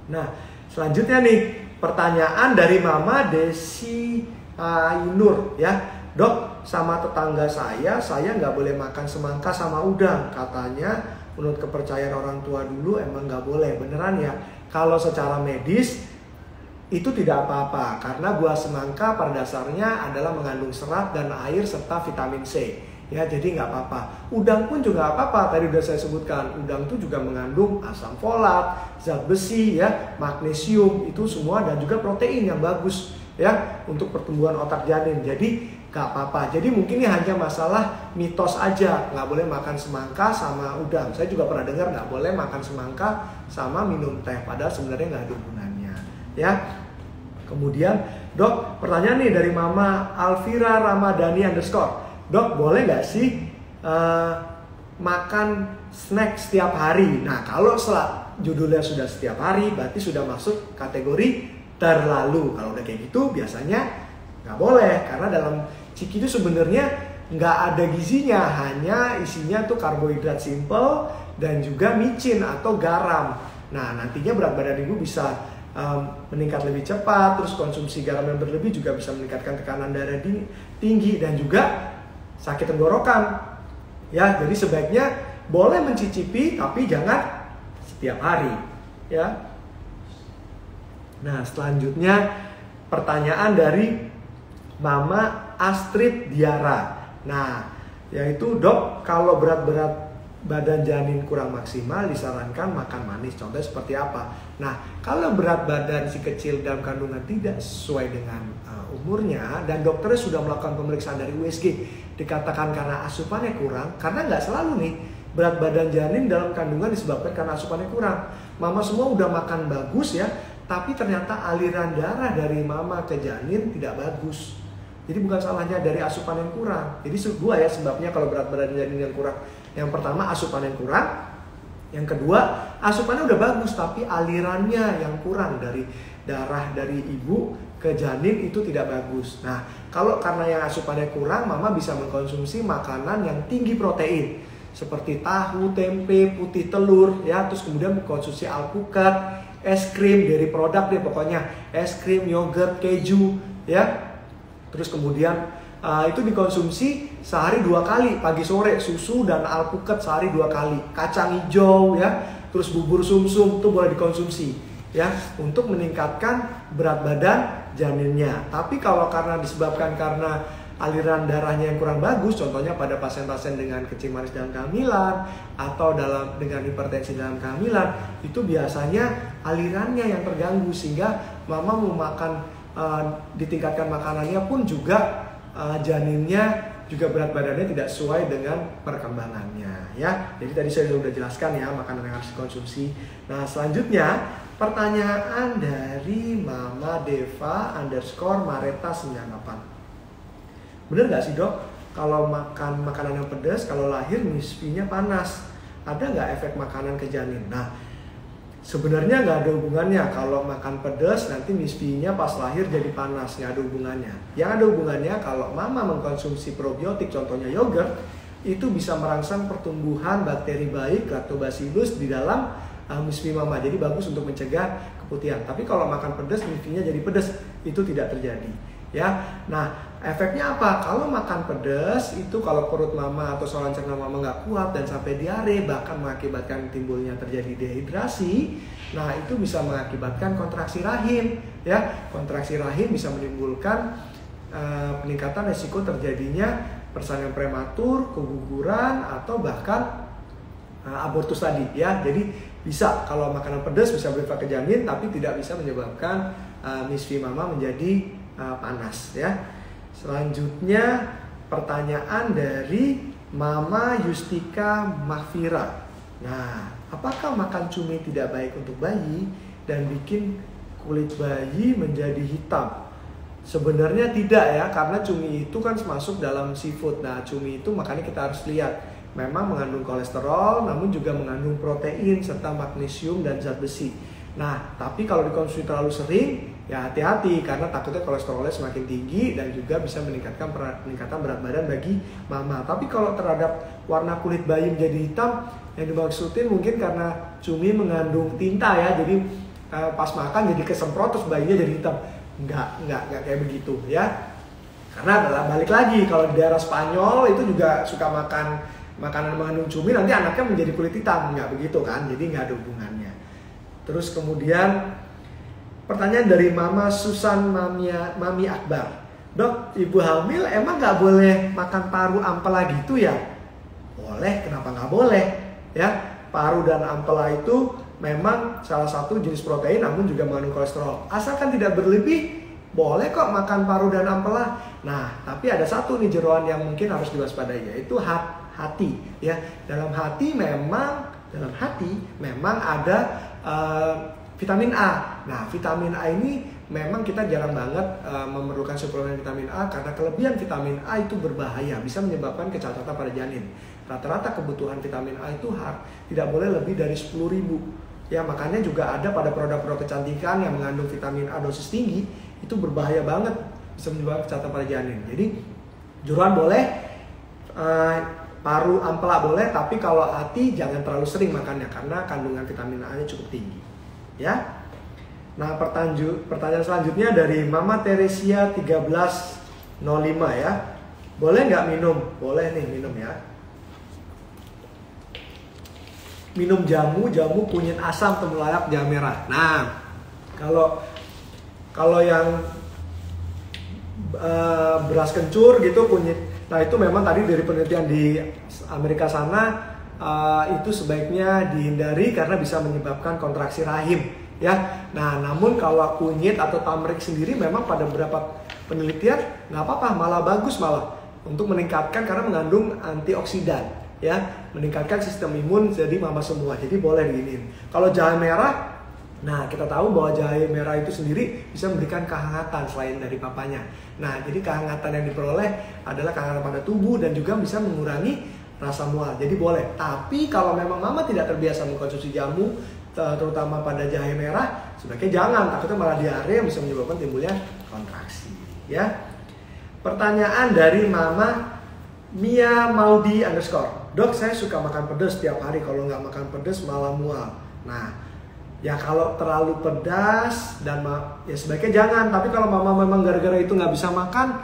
Nah, selanjutnya nih pertanyaan dari Mama Desi Ainur ya. Dok, sama tetangga saya nggak boleh makan semangka sama udang. Katanya menurut kepercayaan orang tua dulu emang nggak boleh. Beneran ya? Kalau secara medis itu tidak apa-apa karena buah semangka pada dasarnya adalah mengandung serat dan air serta vitamin C. Ya, jadi nggak apa-apa. Udang pun juga nggak apa-apa. Tadi udah saya sebutkan, udang itu juga mengandung asam folat, zat besi, ya, magnesium, itu semua dan juga protein yang bagus ya untuk pertumbuhan otak janin. Jadi nggak apa-apa. Jadi mungkin ini hanya masalah mitos aja, nggak boleh makan semangka sama udang. Saya juga pernah dengar nggak boleh makan semangka sama minum teh, padahal sebenarnya nggak ada hubungannya. Ya. Kemudian, dok, pertanyaan nih dari Mama Alvira Ramadhani _. Dok, boleh nggak sih makan snack setiap hari? Nah, kalau judulnya sudah setiap hari, berarti sudah masuk kategori terlalu. Kalau udah kayak gitu, biasanya nggak boleh. Karena dalam ciki itu sebenarnya nggak ada gizinya, hanya isinya tuh karbohidrat simple dan juga micin atau garam. Nah, nantinya berat badan ibu bisa meningkat lebih cepat. Terus konsumsi garam yang berlebih juga bisa meningkatkan tekanan darah tinggi dan juga sakit tenggorokan. Ya, jadi sebaiknya boleh mencicipi tapi jangan setiap hari, ya. Nah, selanjutnya pertanyaan dari Mama Astrid Diara. Nah, yaitu dok, kalau berat badan janin kurang maksimal disarankan makan manis. Contohnya seperti apa? Nah, kalau berat badan si kecil dalam kandungan tidak sesuai dengan umurnya dan dokternya sudah melakukan pemeriksaan dari USG, dikatakan karena asupannya kurang, karena nggak selalu nih berat badan janin dalam kandungan disebabkan karena asupannya kurang. Mama semua udah makan bagus ya, tapi ternyata aliran darah dari mama ke janin tidak bagus. Jadi bukan salahnya dari asupan yang kurang. Jadi dua ya sebabnya kalau berat badan janin yang kurang. Yang pertama asupan yang kurang. Yang kedua asupannya udah bagus tapi alirannya yang kurang dari darah dari ibu ke janin itu tidak bagus. Nah, kalau karena yang asupannya kurang, mama bisa mengkonsumsi makanan yang tinggi protein seperti tahu, tempe, putih telur ya, terus kemudian mengkonsumsi alpukat, es krim dari produk deh pokoknya, es krim, yogurt, keju ya. Terus kemudian itu dikonsumsi sehari 2 kali, pagi sore, susu dan alpukat sehari 2 kali, kacang hijau ya, terus bubur sumsum itu boleh dikonsumsi ya untuk meningkatkan berat badan janinnya. Tapi kalau karena disebabkan karena aliran darahnya yang kurang bagus, contohnya pada pasien-pasien dengan kencing manis dalam kehamilan atau dengan hipertensi dalam kehamilan, itu biasanya alirannya yang terganggu sehingga mama mau makan ditingkatkan makanannya pun juga janinnya juga berat badannya tidak sesuai dengan perkembangannya ya. Jadi tadi saya sudah jelaskan ya makanan yang harus dikonsumsi. Nah, selanjutnya pertanyaan dari Mama Deva _Mareta 98. Bener nggak sih dok, kalau makan makanan yang pedas kalau lahir misfinya panas, ada nggak efek makanan ke janin? Nah, sebenarnya nggak ada hubungannya. Kalau makan pedas nanti misfinya pas lahir jadi panas, nggak ada hubungannya. Yang ada hubungannya kalau mama mengkonsumsi probiotik, contohnya yogurt, itu bisa merangsang pertumbuhan bakteri baik lactobacillus di dalam misfi mama. Jadi bagus untuk mencegah keputihan. Tapi kalau makan pedas misfinya jadi pedas, itu tidak terjadi. Ya, nah efeknya apa? Kalau makan pedas itu kalau perut mama atau saluran cerna mama nggak kuat dan sampai diare, bahkan mengakibatkan timbulnya terjadi dehidrasi. Nah, itu bisa mengakibatkan kontraksi rahim. Ya, kontraksi rahim bisa menimbulkan peningkatan resiko terjadinya persalinan prematur, keguguran atau bahkan abortus tadi. Ya, jadi bisa kalau makanan pedas bisa berdampak ke janin, tapi tidak bisa menyebabkan misfi mama menjadi panas ya. Selanjutnya pertanyaan dari Mama Yustika Mahfira. Nah, apakah makan cumi tidak baik untuk bayi dan bikin kulit bayi menjadi hitam? Sebenarnya tidak ya, karena cumi itu kan masuk dalam seafood. Nah, cumi itu makanya kita harus lihat memang mengandung kolesterol, namun juga mengandung protein serta magnesium dan zat besi. Nah, tapi kalau dikonsumsi terlalu sering, ya hati-hati karena takutnya kolesterolnya semakin tinggi dan juga bisa meningkatkan peningkatan berat badan bagi mama. Tapi kalau terhadap warna kulit bayi menjadi hitam, yang dimaksudin mungkin karena cumi mengandung tinta ya, jadi pas makan jadi kesemprot terus bayinya jadi hitam. Enggak kayak begitu ya. Karena balik lagi kalau di daerah Spanyol itu juga suka makan makanan mengandung cumi, nanti anaknya menjadi kulit hitam, nggak begitu kan? Jadi nggak ada hubungannya. Terus kemudian pertanyaan dari Mama Susan Mami Akbar. Dok, ibu hamil emang nggak boleh makan paru ampela gitu ya? Boleh, kenapa nggak boleh? Ya, paru dan ampela itu memang salah satu jenis protein namun juga mengandung kolesterol. Asalkan tidak berlebih, boleh kok makan paru dan ampela. Nah, tapi ada satu nih jeroan yang mungkin harus diwaspadai, yaitu hati. Ya, dalam hati memang ada vitamin A. Nah, vitamin A ini memang kita jarang banget memerlukan suplemen vitamin A karena kelebihan vitamin A itu berbahaya, bisa menyebabkan kecacatan pada janin. Rata-rata kebutuhan vitamin A itu tidak boleh lebih dari 10.000. Ya, makanya juga ada pada produk-produk kecantikan yang mengandung vitamin A dosis tinggi, itu berbahaya banget, bisa menyebabkan kecacatan pada janin. Jadi, jeroan boleh, paru ampela boleh, tapi kalau hati jangan terlalu sering makannya karena kandungan vitamin A-nya cukup tinggi. Ya. Nah, pertanyaan selanjutnya dari Mama Teresia 1305 ya. Boleh nggak minum? Boleh nih minum ya. Minum jamu kunyit asam temulawak jahe merah. Nah, kalau yang beras kencur gitu kunyit, nah itu memang tadi dari penelitian di Amerika sana itu sebaiknya dihindari karena bisa menyebabkan kontraksi rahim ya. Nah namun kalau kunyit atau turmeric sendiri memang pada beberapa penelitian nggak apa-apa, malah bagus malah untuk meningkatkan karena mengandung antioksidan ya, meningkatkan sistem imun jadi mama semua, jadi boleh diinin. Kalau jahe merah, nah kita tahu bahwa jahe merah itu sendiri bisa memberikan kehangatan selain dari papanya. Nah jadi kehangatan yang diperoleh adalah kehangatan pada tubuh dan juga bisa mengurangi rasa mual. Jadi boleh. Tapi kalau memang mama tidak terbiasa mengkonsumsi jamu, terutama pada jahe merah, sebaiknya jangan. Takutnya malah diare yang bisa menyebabkan timbulnya kontraksi. Ya. Pertanyaan dari Mama Mia Maudi _ Dok, saya suka makan pedas setiap hari. Kalau nggak makan pedas malah mual. Nah, ya kalau terlalu pedas dan ya sebaiknya jangan. Tapi kalau mama memang gara-gara itu nggak bisa makan,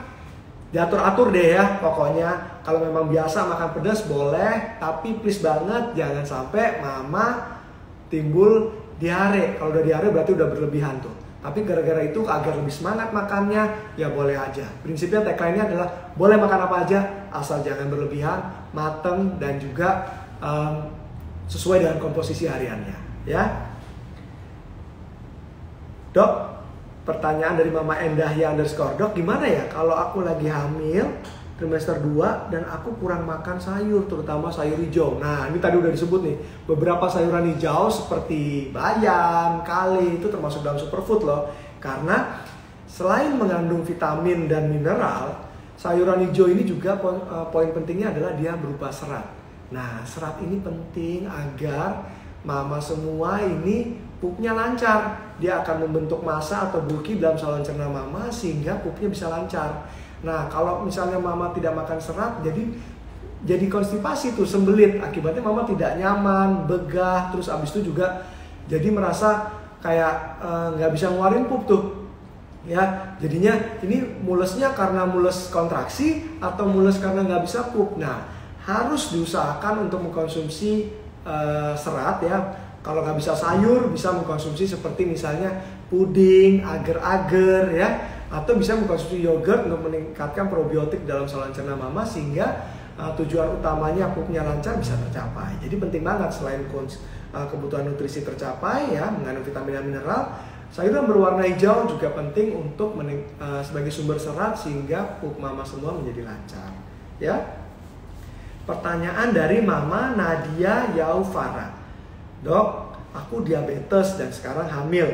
diatur-atur deh ya. Pokoknya kalau memang biasa makan pedas boleh, tapi please banget jangan sampai mama timbul diare. Kalau udah diare berarti udah berlebihan tuh. Tapi gara-gara itu agar lebih semangat makannya, ya boleh aja. Prinsipnya tagline-nya adalah boleh makan apa aja, asal jangan berlebihan, mateng dan juga sesuai dengan komposisi hariannya, ya. Dok, pertanyaan dari Mama Endahya _ Dok, gimana ya kalau aku lagi hamil trimester 2 dan aku kurang makan sayur, terutama sayur hijau. Nah, ini tadi udah disebut nih, beberapa sayuran hijau seperti bayam, kale itu termasuk dalam superfood loh. Karena selain mengandung vitamin dan mineral, sayuran hijau ini juga poin pentingnya adalah dia berupa serat. Nah, serat ini penting agar mama semua ini pupnya lancar. Dia akan membentuk massa atau bulky dalam saluran cerna mama sehingga pupnya bisa lancar. Nah, kalau misalnya mama tidak makan serat, jadi konstipasi tuh, sembelit. Akibatnya mama tidak nyaman, begah, terus abis itu juga jadi merasa kayak nggak bisa ngeluarin pup tuh. Ya, jadinya ini mulesnya karena mules kontraksi atau mules karena nggak bisa pup. Nah, harus diusahakan untuk mengkonsumsi serat ya. Kalau nggak bisa sayur, bisa mengkonsumsi seperti misalnya puding, agar-agar ya, atau bisa mengkonsumsi yogurt untuk meningkatkan probiotik dalam saluran cerna mama sehingga tujuan utamanya pupnya lancar bisa tercapai. Jadi penting banget selain kebutuhan nutrisi tercapai ya, mengandung vitamin dan mineral, sayuran berwarna hijau juga penting untuk sebagai sumber serat sehingga pup mama semua menjadi lancar. Ya. Pertanyaan dari Mama Nadia Yaufara. Dok, aku diabetes dan sekarang hamil.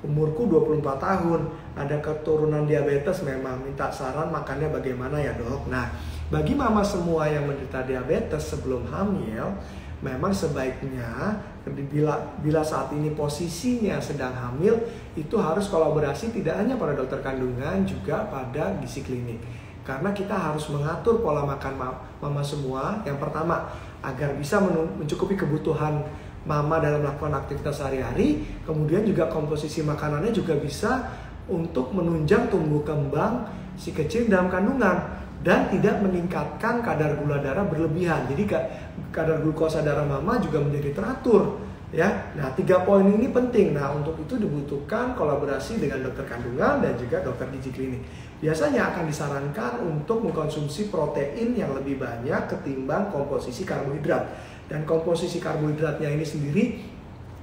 Umurku 24 tahun. Ada keturunan diabetes memang. Minta saran makannya bagaimana ya dok? Nah, bagi mama semua yang menderita diabetes sebelum hamil, memang sebaiknya bila saat ini posisinya sedang hamil, itu harus kolaborasi tidak hanya pada dokter kandungan, juga pada gizi klinik. Karena kita harus mengatur pola makan mama semua. Yang pertama, agar bisa mencukupi kebutuhan mama dalam melakukan aktivitas sehari-hari. Kemudian juga komposisi makanannya juga bisa untuk menunjang tumbuh kembang si kecil dalam kandungan dan tidak meningkatkan kadar gula darah berlebihan. Jadi kadar glukosa darah mama juga menjadi teratur. Ya, nah 3 poin ini penting. Nah, untuk itu dibutuhkan kolaborasi dengan dokter kandungan dan juga dokter gizi klinik. Biasanya akan disarankan untuk mengkonsumsi protein yang lebih banyak ketimbang komposisi karbohidrat. Dan komposisi karbohidratnya ini sendiri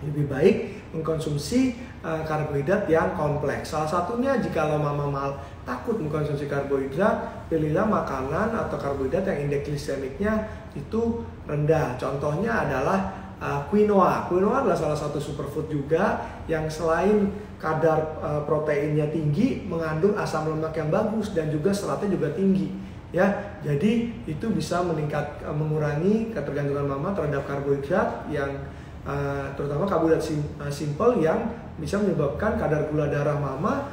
lebih baik mengkonsumsi karbohidrat yang kompleks. Salah satunya jika mama takut mengkonsumsi karbohidrat, pilihlah makanan atau karbohidrat yang indeks glisemiknya itu rendah. Contohnya adalah quinoa. Quinoa adalah salah satu superfood juga yang selain kadar proteinnya tinggi, mengandung asam lemak yang bagus dan juga seratnya juga tinggi. Ya, jadi itu bisa mengurangi ketergantungan mama terhadap karbohidrat yang terutama karbohidrat simple yang bisa menyebabkan kadar gula darah mama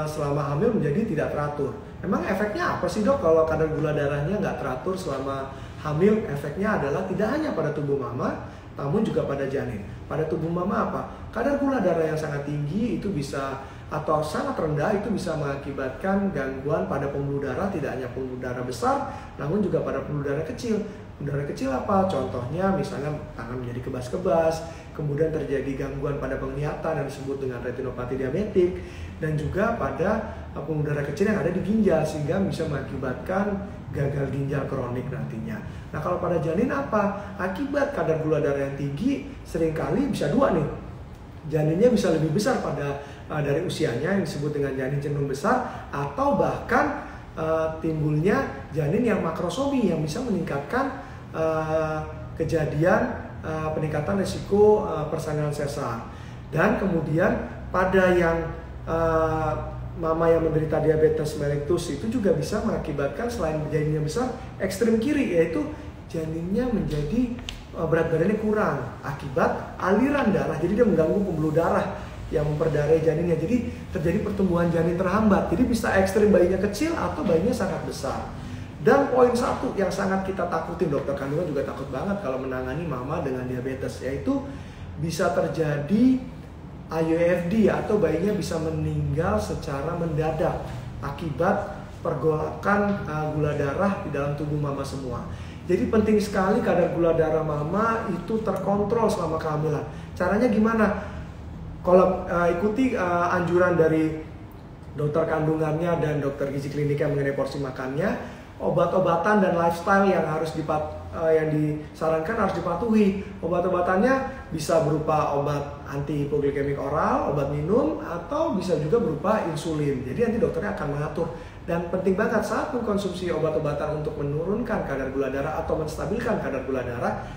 selama hamil menjadi tidak teratur. Memang efeknya apa sih dok kalau kadar gula darahnya nggak teratur selama hamil? Efeknya adalah tidak hanya pada tubuh mama, namun juga pada janin. Pada tubuh mama apa? Kadar gula darah yang sangat tinggi itu bisa atau sangat rendah itu bisa mengakibatkan gangguan pada pembuluh darah, tidak hanya pembuluh darah besar, namun juga pada pembuluh darah kecil. Pembuluh darah kecil apa? Contohnya misalnya tangan menjadi kebas-kebas, kemudian terjadi gangguan pada penglihatan yang disebut dengan retinopati diabetik, dan juga pada pembuluh darah kecil yang ada di ginjal sehingga bisa mengakibatkan gagal ginjal kronik nantinya. Nah kalau pada janin apa? Akibat kadar gula darah yang tinggi seringkali bisa dua nih. Janinnya bisa lebih besar pada dari usianya yang disebut dengan janin cenderung besar, atau bahkan timbulnya janin yang makrosomi yang bisa meningkatkan kejadian peningkatan risiko persalinan sesar. Dan kemudian pada yang mama yang menderita diabetes mellitus itu juga bisa mengakibatkan selain janinnya besar, ekstrem kiri, yaitu janinnya menjadi berat badannya kurang akibat aliran darah. Jadi dia mengganggu pembuluh darah yang memperdarai janinnya. Jadi terjadi pertumbuhan janin terhambat. Jadi bisa ekstrem bayinya kecil atau bayinya sangat besar. Dan poin satu yang sangat kita takutin, dokter kandungan juga takut banget kalau menangani mama dengan diabetes, yaitu bisa terjadi IUFD atau bayinya bisa meninggal secara mendadak akibat pergolakan gula darah di dalam tubuh mama semua. Jadi penting sekali kadar gula darah mama itu terkontrol selama kehamilan. Caranya gimana? Kalau ikuti anjuran dari dokter kandungannya dan dokter gizi kliniknya mengenai porsi makannya, obat-obatan dan lifestyle yang harus yang disarankan harus dipatuhi. Obat-obatannya bisa berupa obat anti-hipoglikemik oral, obat minum, atau bisa juga berupa insulin. Jadi nanti dokternya akan mengatur. Dan penting banget saat mengkonsumsi obat-obatan untuk menurunkan kadar gula darah atau menstabilkan kadar gula darah,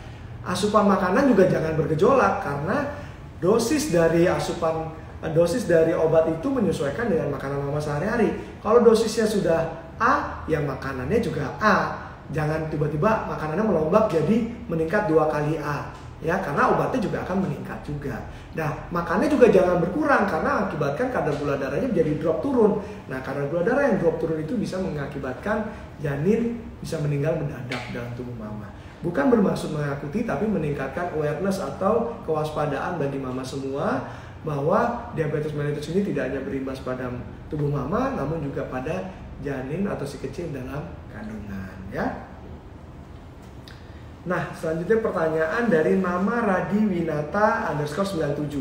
asupan makanan juga jangan bergejolak, karena dosis dari obat itu menyesuaikan dengan makanan mama sehari-hari. Kalau dosisnya sudah A, ya makanannya juga A. Jangan tiba-tiba makanannya melombak jadi meningkat 2 kali A. Ya, karena obatnya juga akan meningkat juga. Nah, makannya juga jangan berkurang karena akibatkan kadar gula darahnya menjadi drop turun. Nah, kadar gula darah yang drop turun itu bisa mengakibatkan janin bisa meninggal mendadak dalam tubuh mama. Bukan bermaksud mengakuti, tapi meningkatkan awareness atau kewaspadaan bagi mama semua bahwa diabetes mellitus ini tidak hanya berimbas pada tubuh mama, namun juga pada janin atau si kecil dalam kandungan, ya. Nah, selanjutnya pertanyaan dari Mama Radiwinata _97.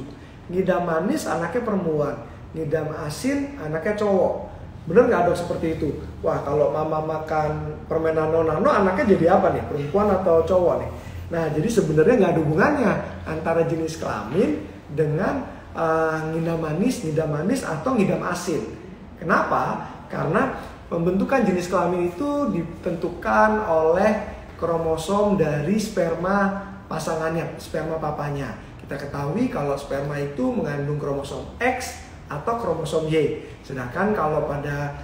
Ngidam manis anaknya perempuan, ngidam asin anaknya cowok. Bener nggak dok seperti itu? Wah, kalau mama makan permen nano-nano anaknya jadi apa nih? Perempuan atau cowok nih? Nah, jadi sebenarnya nggak ada hubungannya antara jenis kelamin dengan ngidam manis atau ngidam asin. Kenapa? Karena pembentukan jenis kelamin itu ditentukan oleh kromosom dari sperma pasangannya, sperma papanya. Kita ketahui kalau sperma itu mengandung kromosom X atau kromosom Y. Sedangkan kalau pada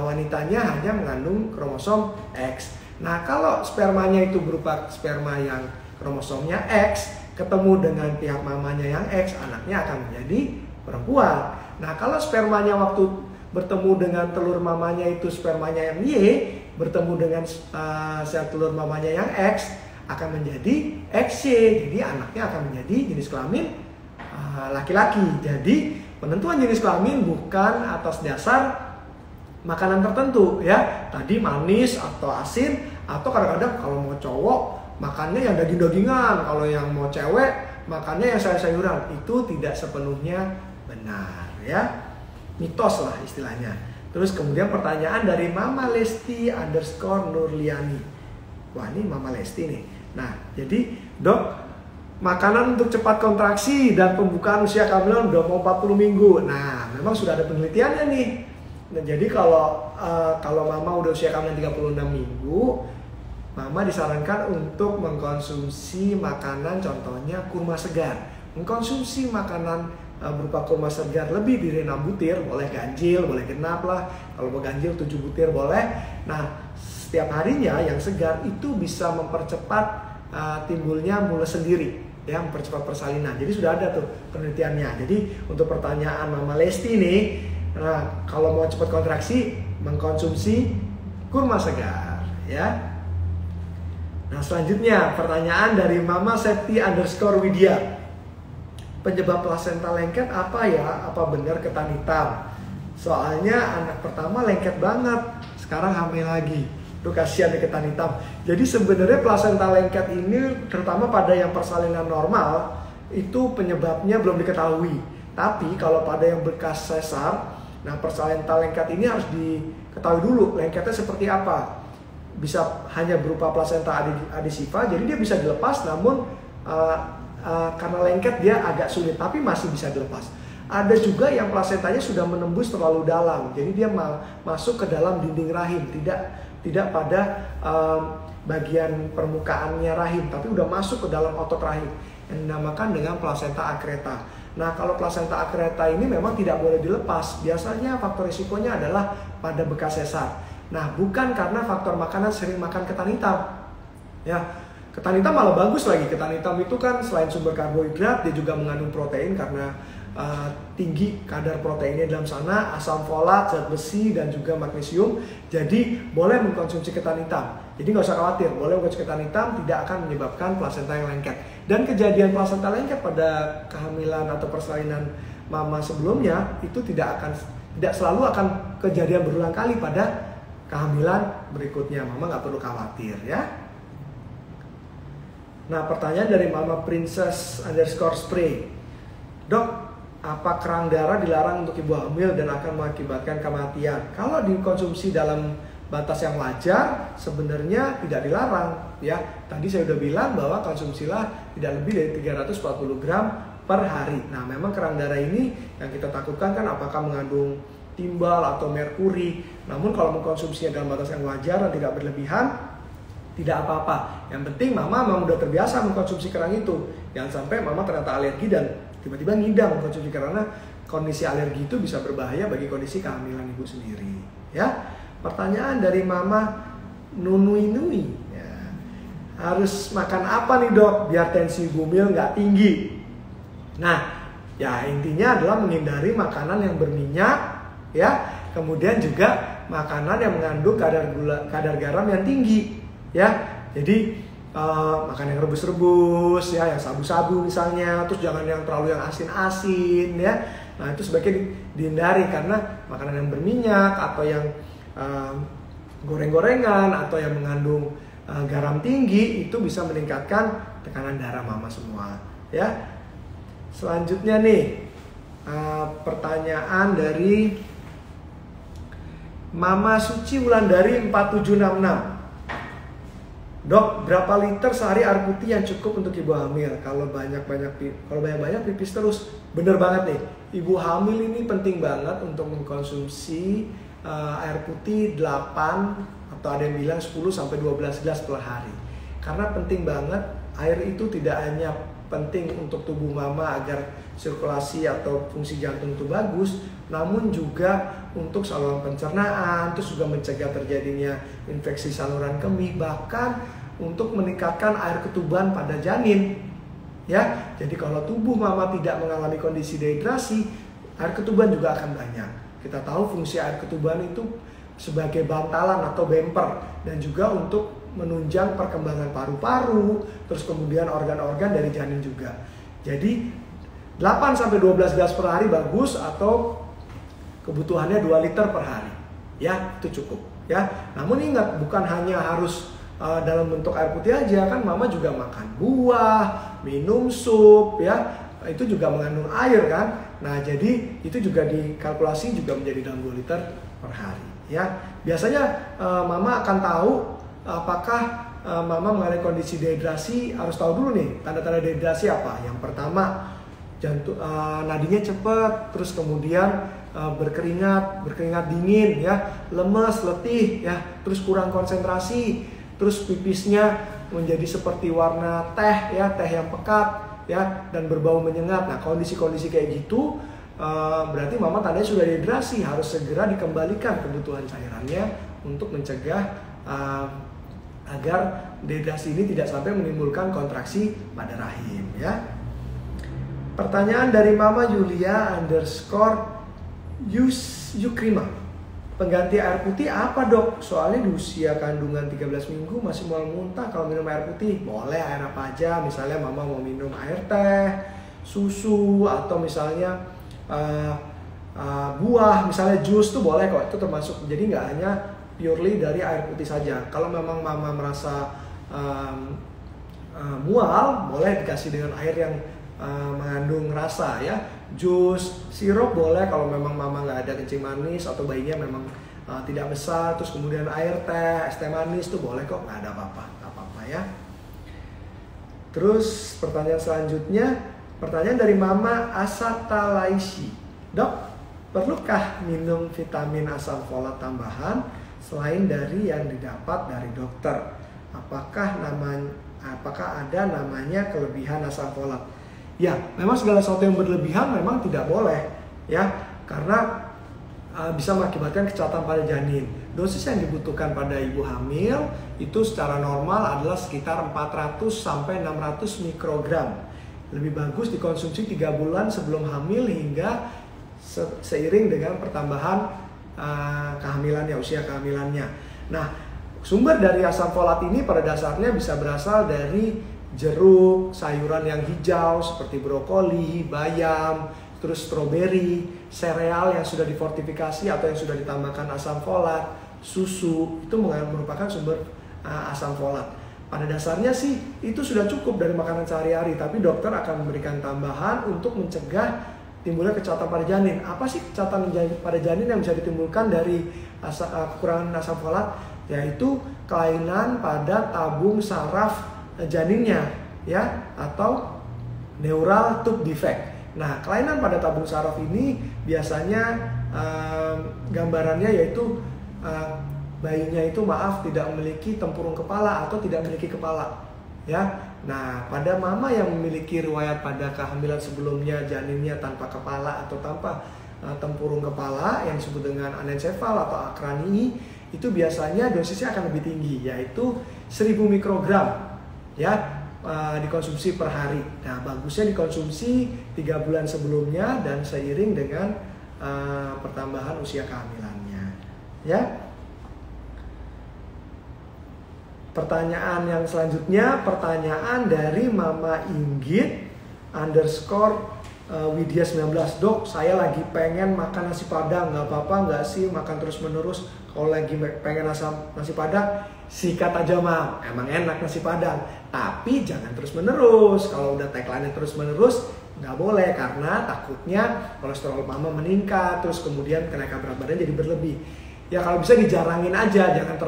wanitanya hanya mengandung kromosom X. Nah, kalau spermanya itu berupa sperma yang kromosomnya X, ketemu dengan pihak mamanya yang X, anaknya akan menjadi perempuan. Nah, kalau spermanya waktu bertemu dengan telur mamanya itu spermanya yang Y, bertemu dengan sel telur mamanya yang X, akan menjadi XY. Jadi anaknya akan menjadi jenis kelamin laki-laki. Jadi penentuan jenis kelamin bukan atas dasar makanan tertentu, ya. Tadi manis atau asin, atau kadang-kadang kalau mau cowok makannya yang daging-dagingan, kalau yang mau cewek makannya yang sayur-sayuran. Itu tidak sepenuhnya benar, ya. Mitos lah istilahnya. Terus kemudian pertanyaan dari Mama Lesti _Nurliani. Wah, ini Mama Lesti nih. Nah, jadi dok, makanan untuk cepat kontraksi dan pembukaan usia kehamilan udah mau 40 minggu. Nah, memang sudah ada penelitiannya nih. Nah, jadi kalau mama udah usia kehamilan 36 minggu, mama disarankan untuk mengkonsumsi makanan contohnya kurma segar. Mengkonsumsi makanan berupa kurma segar lebih dari 6 butir, boleh ganjil, boleh genap lah. Kalau mau ganjil 7 butir boleh. Nah, setiap harinya yang segar itu bisa mempercepat timbulnya mules sendiri, ya, mempercepat persalinan. Jadi sudah ada tuh penelitiannya. Jadi untuk pertanyaan Mama Lesti nih, nah, kalau mau cepat kontraksi mengkonsumsi kurma segar, ya. Nah selanjutnya pertanyaan dari Mama Septi _Widya. Penyebab plasenta lengket apa ya? Apa benar ketan hitam? Soalnya anak pertama lengket banget, sekarang hamil lagi. Tuh kasihan nih ketan hitam. Jadi sebenarnya plasenta lengket ini terutama pada yang persalinan normal itu penyebabnya belum diketahui. Tapi kalau pada yang bekas sesar, nah plasenta lengket ini harus diketahui dulu lengketnya seperti apa. Bisa hanya berupa plasenta adhesiva, jadi dia bisa dilepas, namun karena lengket dia agak sulit, tapi masih bisa dilepas. Ada juga yang plasentanya sudah menembus terlalu dalam, jadi dia masuk ke dalam dinding rahim, tidak pada bagian permukaannya rahim, tapi udah masuk ke dalam otot rahim, yang dinamakan dengan plasenta akreta. Nah kalau plasenta akreta ini memang tidak boleh dilepas. Biasanya faktor risikonya adalah pada bekas sesar. Nah bukan karena faktor makanan, sering makan ketan hitam. Ya, ketan hitam malah bagus lagi. Ketan hitam itu kan selain sumber karbohidrat, dia juga mengandung protein karena tinggi kadar proteinnya dalam sana, asam folat, zat besi, dan juga magnesium. Jadi boleh mengkonsumsi ketan hitam. Jadi nggak usah khawatir, boleh mengkonsumsi ketan hitam, tidak akan menyebabkan plasenta yang lengket. Dan kejadian plasenta lengket pada kehamilan atau persalinan mama sebelumnya itu tidak selalu akan kejadian berulang kali pada kehamilan berikutnya. Mama nggak perlu khawatir ya. Nah pertanyaan dari Mama Princess _spray. Dok, apa kerang darah dilarang untuk ibu hamil dan akan mengakibatkan kematian? Kalau dikonsumsi dalam batas yang wajar sebenarnya tidak dilarang ya. Tadi saya sudah bilang bahwa konsumsilah tidak lebih dari 340 gram per hari. Nah memang kerang darah ini yang kita takutkan kan apakah mengandung timbal atau merkuri. Namun kalau mengkonsumsinya dalam batas yang wajar dan tidak berlebihan, tidak apa-apa. Yang penting mama memang udah terbiasa mengkonsumsi kerang itu. Jangan sampai mama ternyata alergi dan tiba-tiba ngidam mengkonsumsi, karena kondisi alergi itu bisa berbahaya bagi kondisi kehamilan ibu sendiri ya. Pertanyaan dari Mama Nunui ya. Harus makan apa nih dok biar tensi bumil nggak tinggi? Nah ya intinya adalah menghindari makanan yang berminyak ya, kemudian juga makanan yang mengandung kadar garam yang tinggi ya. Jadi makan yang rebus-rebus ya, yang sabu-sabu misalnya, terus jangan yang terlalu yang asin-asin ya. Nah itu sebaiknya dihindari, karena makanan yang berminyak atau yang goreng-gorengan atau yang mengandung garam tinggi itu bisa meningkatkan tekanan darah mama semua ya. Selanjutnya nih pertanyaan dari Mama Suci Wulandari 4766. Dok, berapa liter sehari air putih yang cukup untuk ibu hamil? Kalau banyak pipis terus. Bener banget nih, ibu hamil ini penting banget untuk mengkonsumsi air putih 8 atau ada yang bilang 10 sampai 12 gelas per hari. Karena penting banget, air itu tidak hanya penting untuk tubuh mama agar sirkulasi atau fungsi jantung itu bagus, namun juga untuk saluran pencernaan, terus juga mencegah terjadinya infeksi saluran kemih, bahkan untuk meningkatkan air ketuban pada janin ya. Jadi kalau tubuh mama tidak mengalami kondisi dehidrasi, air ketuban juga akan banyak. Kita tahu fungsi air ketuban itu sebagai bantalan atau bumper, dan juga untuk menunjang perkembangan paru-paru, terus kemudian organ-organ dari janin juga. Jadi 8 sampai 12 gelas per hari bagus, atau kebutuhannya 2 liter per hari. Ya, itu cukup ya. Namun ingat, bukan hanya harus dalam bentuk air putih aja, kan mama juga makan buah, minum sup ya. Itu juga mengandung air kan. Nah, jadi itu juga dikalkulasi juga menjadi dalam 2 liter per hari ya. Biasanya mama akan tahu apakah mama mengalami kondisi dehidrasi. Harus tahu dulu nih tanda-tanda dehidrasi apa. Yang pertama, jantung nadinya cepat, terus kemudian berkeringat dingin ya, lemes, letih ya, terus kurang konsentrasi, terus pipisnya menjadi seperti warna teh ya, teh yang pekat ya, dan berbau menyengat. Nah, kondisi-kondisi kayak gitu berarti mama tandanya sudah dehidrasi, harus segera dikembalikan kebutuhan cairannya untuk mencegah agar dehidrasi ini tidak sampai menimbulkan kontraksi pada rahim ya. Pertanyaan dari Mama Yulia _Yukrima. pengganti air putih apa dok? Soalnya di usia kandungan 13 minggu masih mau muntah kalau minum air putih. Boleh air apa aja, misalnya mama mau minum air teh, susu, atau misalnya buah, misalnya jus tuh boleh kok, itu termasuk. Jadi nggak hanya purely dari air putih saja. Kalau memang mama merasa mual, boleh dikasih dengan air yang mengandung rasa ya. Jus, sirup boleh kalau memang mama nggak ada kencing manis atau bayinya memang tidak besar. Terus kemudian air teh, es teh manis tuh boleh kok, nggak ada apa-apa ya. Terus pertanyaan selanjutnya, pertanyaan dari Mama Asatalaisi. Dok, perlukah minum vitamin asam folat tambahan selain dari yang didapat dari dokter? Apakah ada namanya kelebihan asam folat? Ya, memang segala sesuatu yang berlebihan memang tidak boleh ya, karena bisa mengakibatkan kecacatan pada janin. Dosis yang dibutuhkan pada ibu hamil itu secara normal adalah sekitar 400 sampai 600 mikrogram. Lebih bagus dikonsumsi 3 bulan sebelum hamil hingga seiring dengan pertambahan kehamilannya, usia kehamilannya. Nah, sumber dari asam folat ini pada dasarnya bisa berasal dari jeruk, sayuran yang hijau seperti brokoli, bayam, terus stroberi, sereal yang sudah difortifikasi atau yang sudah ditambahkan asam folat, susu, itu merupakan sumber asam folat. Pada dasarnya sih itu sudah cukup dari makanan sehari-hari, tapi dokter akan memberikan tambahan untuk mencegah timbulnya kecacatan pada janin. Apa sih kecacatan pada janin yang bisa ditimbulkan dari kekurangan asam folat? Yaitu kelainan pada tabung saraf janinnya ya, atau neural tube defect. Nah, kelainan pada tabung saraf ini biasanya gambarannya yaitu bayinya itu tidak memiliki tempurung kepala atau tidak memiliki kepala ya. Nah, pada mama yang memiliki riwayat pada kehamilan sebelumnya janinnya tanpa kepala atau tanpa tempurung kepala yang disebut dengan anencefal atau akranii, itu biasanya dosisnya akan lebih tinggi, yaitu 1000 mikrogram ya, dikonsumsi per hari. Nah, bagusnya dikonsumsi 3 bulan sebelumnya dan seiring dengan pertambahan usia kehamilannya ya. Pertanyaan yang selanjutnya, pertanyaan dari Mama Inggit _Widya 19. Dok, saya lagi pengen makan nasi padang, nggak apa-apa nggak sih makan terus menerus? Kalau lagi pengen nasi padang, sikat aja Mam, emang enak nasi padang, tapi jangan terus menerus. Kalau udah tagline terus menerus nggak boleh, karena takutnya kolesterol mama meningkat, terus kemudian kenaikan berat badan jadi berlebih. Ya kalau bisa dijarangin aja, jangan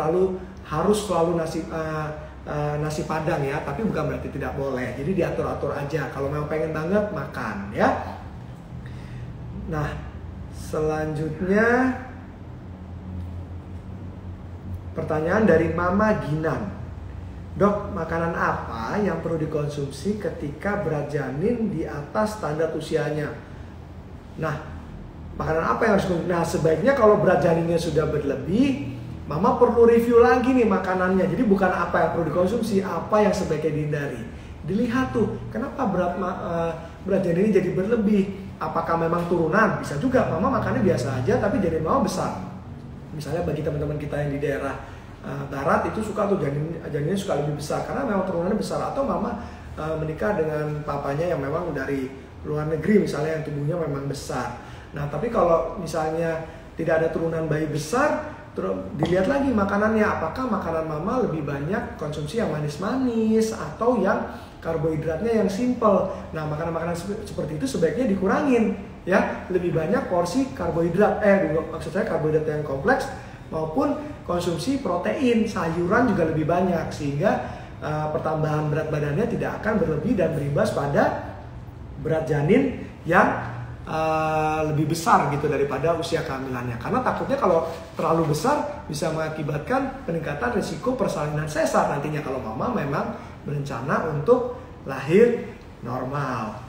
harus selalu nasi padang ya, tapi bukan berarti tidak boleh. Jadi diatur-atur aja. Kalau memang pengen banget makan ya. Nah, selanjutnya pertanyaan dari Mama Ginan. Dok, makanan apa yang perlu dikonsumsi ketika berat janin di atas standar usianya? Nah, makanan apa yang harus dikonsumsi? Nah, sebaiknya kalau berat janinnya sudah berlebih, Mama perlu review lagi nih makanannya. Jadi bukan apa yang perlu dikonsumsi, apa yang sebaiknya dihindari. Dilihat tuh, kenapa berat janin ini jadi berlebih? Apakah memang turunan? Bisa juga, Mama makannya biasa aja tapi janin Mama besar. Misalnya bagi teman-teman kita yang di daerah barat itu suka tuh janinnya suka lebih besar karena memang turunannya besar. Atau Mama menikah dengan papanya yang memang dari luar negeri misalnya, yang tubuhnya memang besar. Nah, tapi kalau misalnya tidak ada turunan bayi besar, terus dilihat lagi makanannya, apakah makanan Mama lebih banyak konsumsi yang manis-manis atau yang karbohidratnya yang simple. Nah, makanan-makanan seperti itu sebaiknya dikurangin ya, lebih banyak porsi karbohidrat, maksud saya karbohidrat yang kompleks maupun konsumsi protein, sayuran juga lebih banyak, sehingga pertambahan berat badannya tidak akan berlebih dan berimbas pada berat janin yang lebih besar gitu daripada usia kehamilannya. Karena takutnya kalau terlalu besar bisa mengakibatkan peningkatan risiko persalinan sesar nantinya kalau Mama memang berencana untuk lahir normal.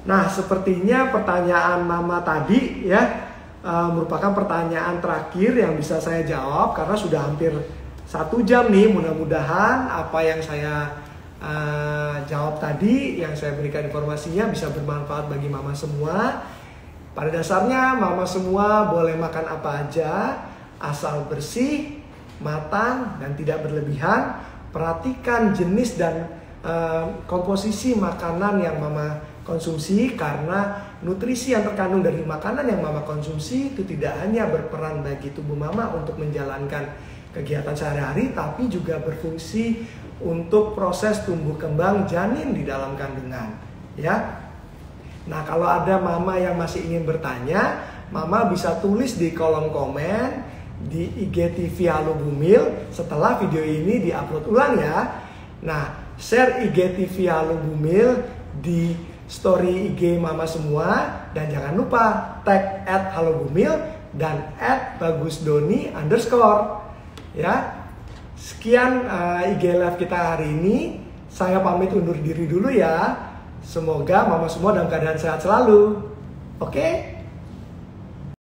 Nah, sepertinya pertanyaan Mama tadi ya merupakan pertanyaan terakhir yang bisa saya jawab karena sudah hampir 1 jam nih. Mudah-mudahan apa yang saya jawab tadi, yang saya berikan informasinya bisa bermanfaat bagi Mama semua. Pada dasarnya Mama semua boleh makan apa aja, asal bersih, matang, dan tidak berlebihan. Perhatikan jenis dan komposisi makanan yang mama konsumsi, karena nutrisi yang terkandung dari makanan yang mama konsumsi itu tidak hanya berperan bagi tubuh mama untuk menjalankan kegiatan sehari-hari, tapi juga berfungsi untuk proses tumbuh kembang janin di dalam kandungan, ya. Nah, kalau ada mama yang masih ingin bertanya, mama bisa tulis di kolom komen di IGTV Halo Bumil setelah video ini diupload ulang ya. Nah, share IGTV Halo Bumil di story IG mama semua, dan jangan lupa tag @halobumil dan @bagusdoni_ ya. Sekian IG live kita hari ini. Saya pamit undur diri dulu ya. Semoga mama semua dalam keadaan sehat selalu. Oke?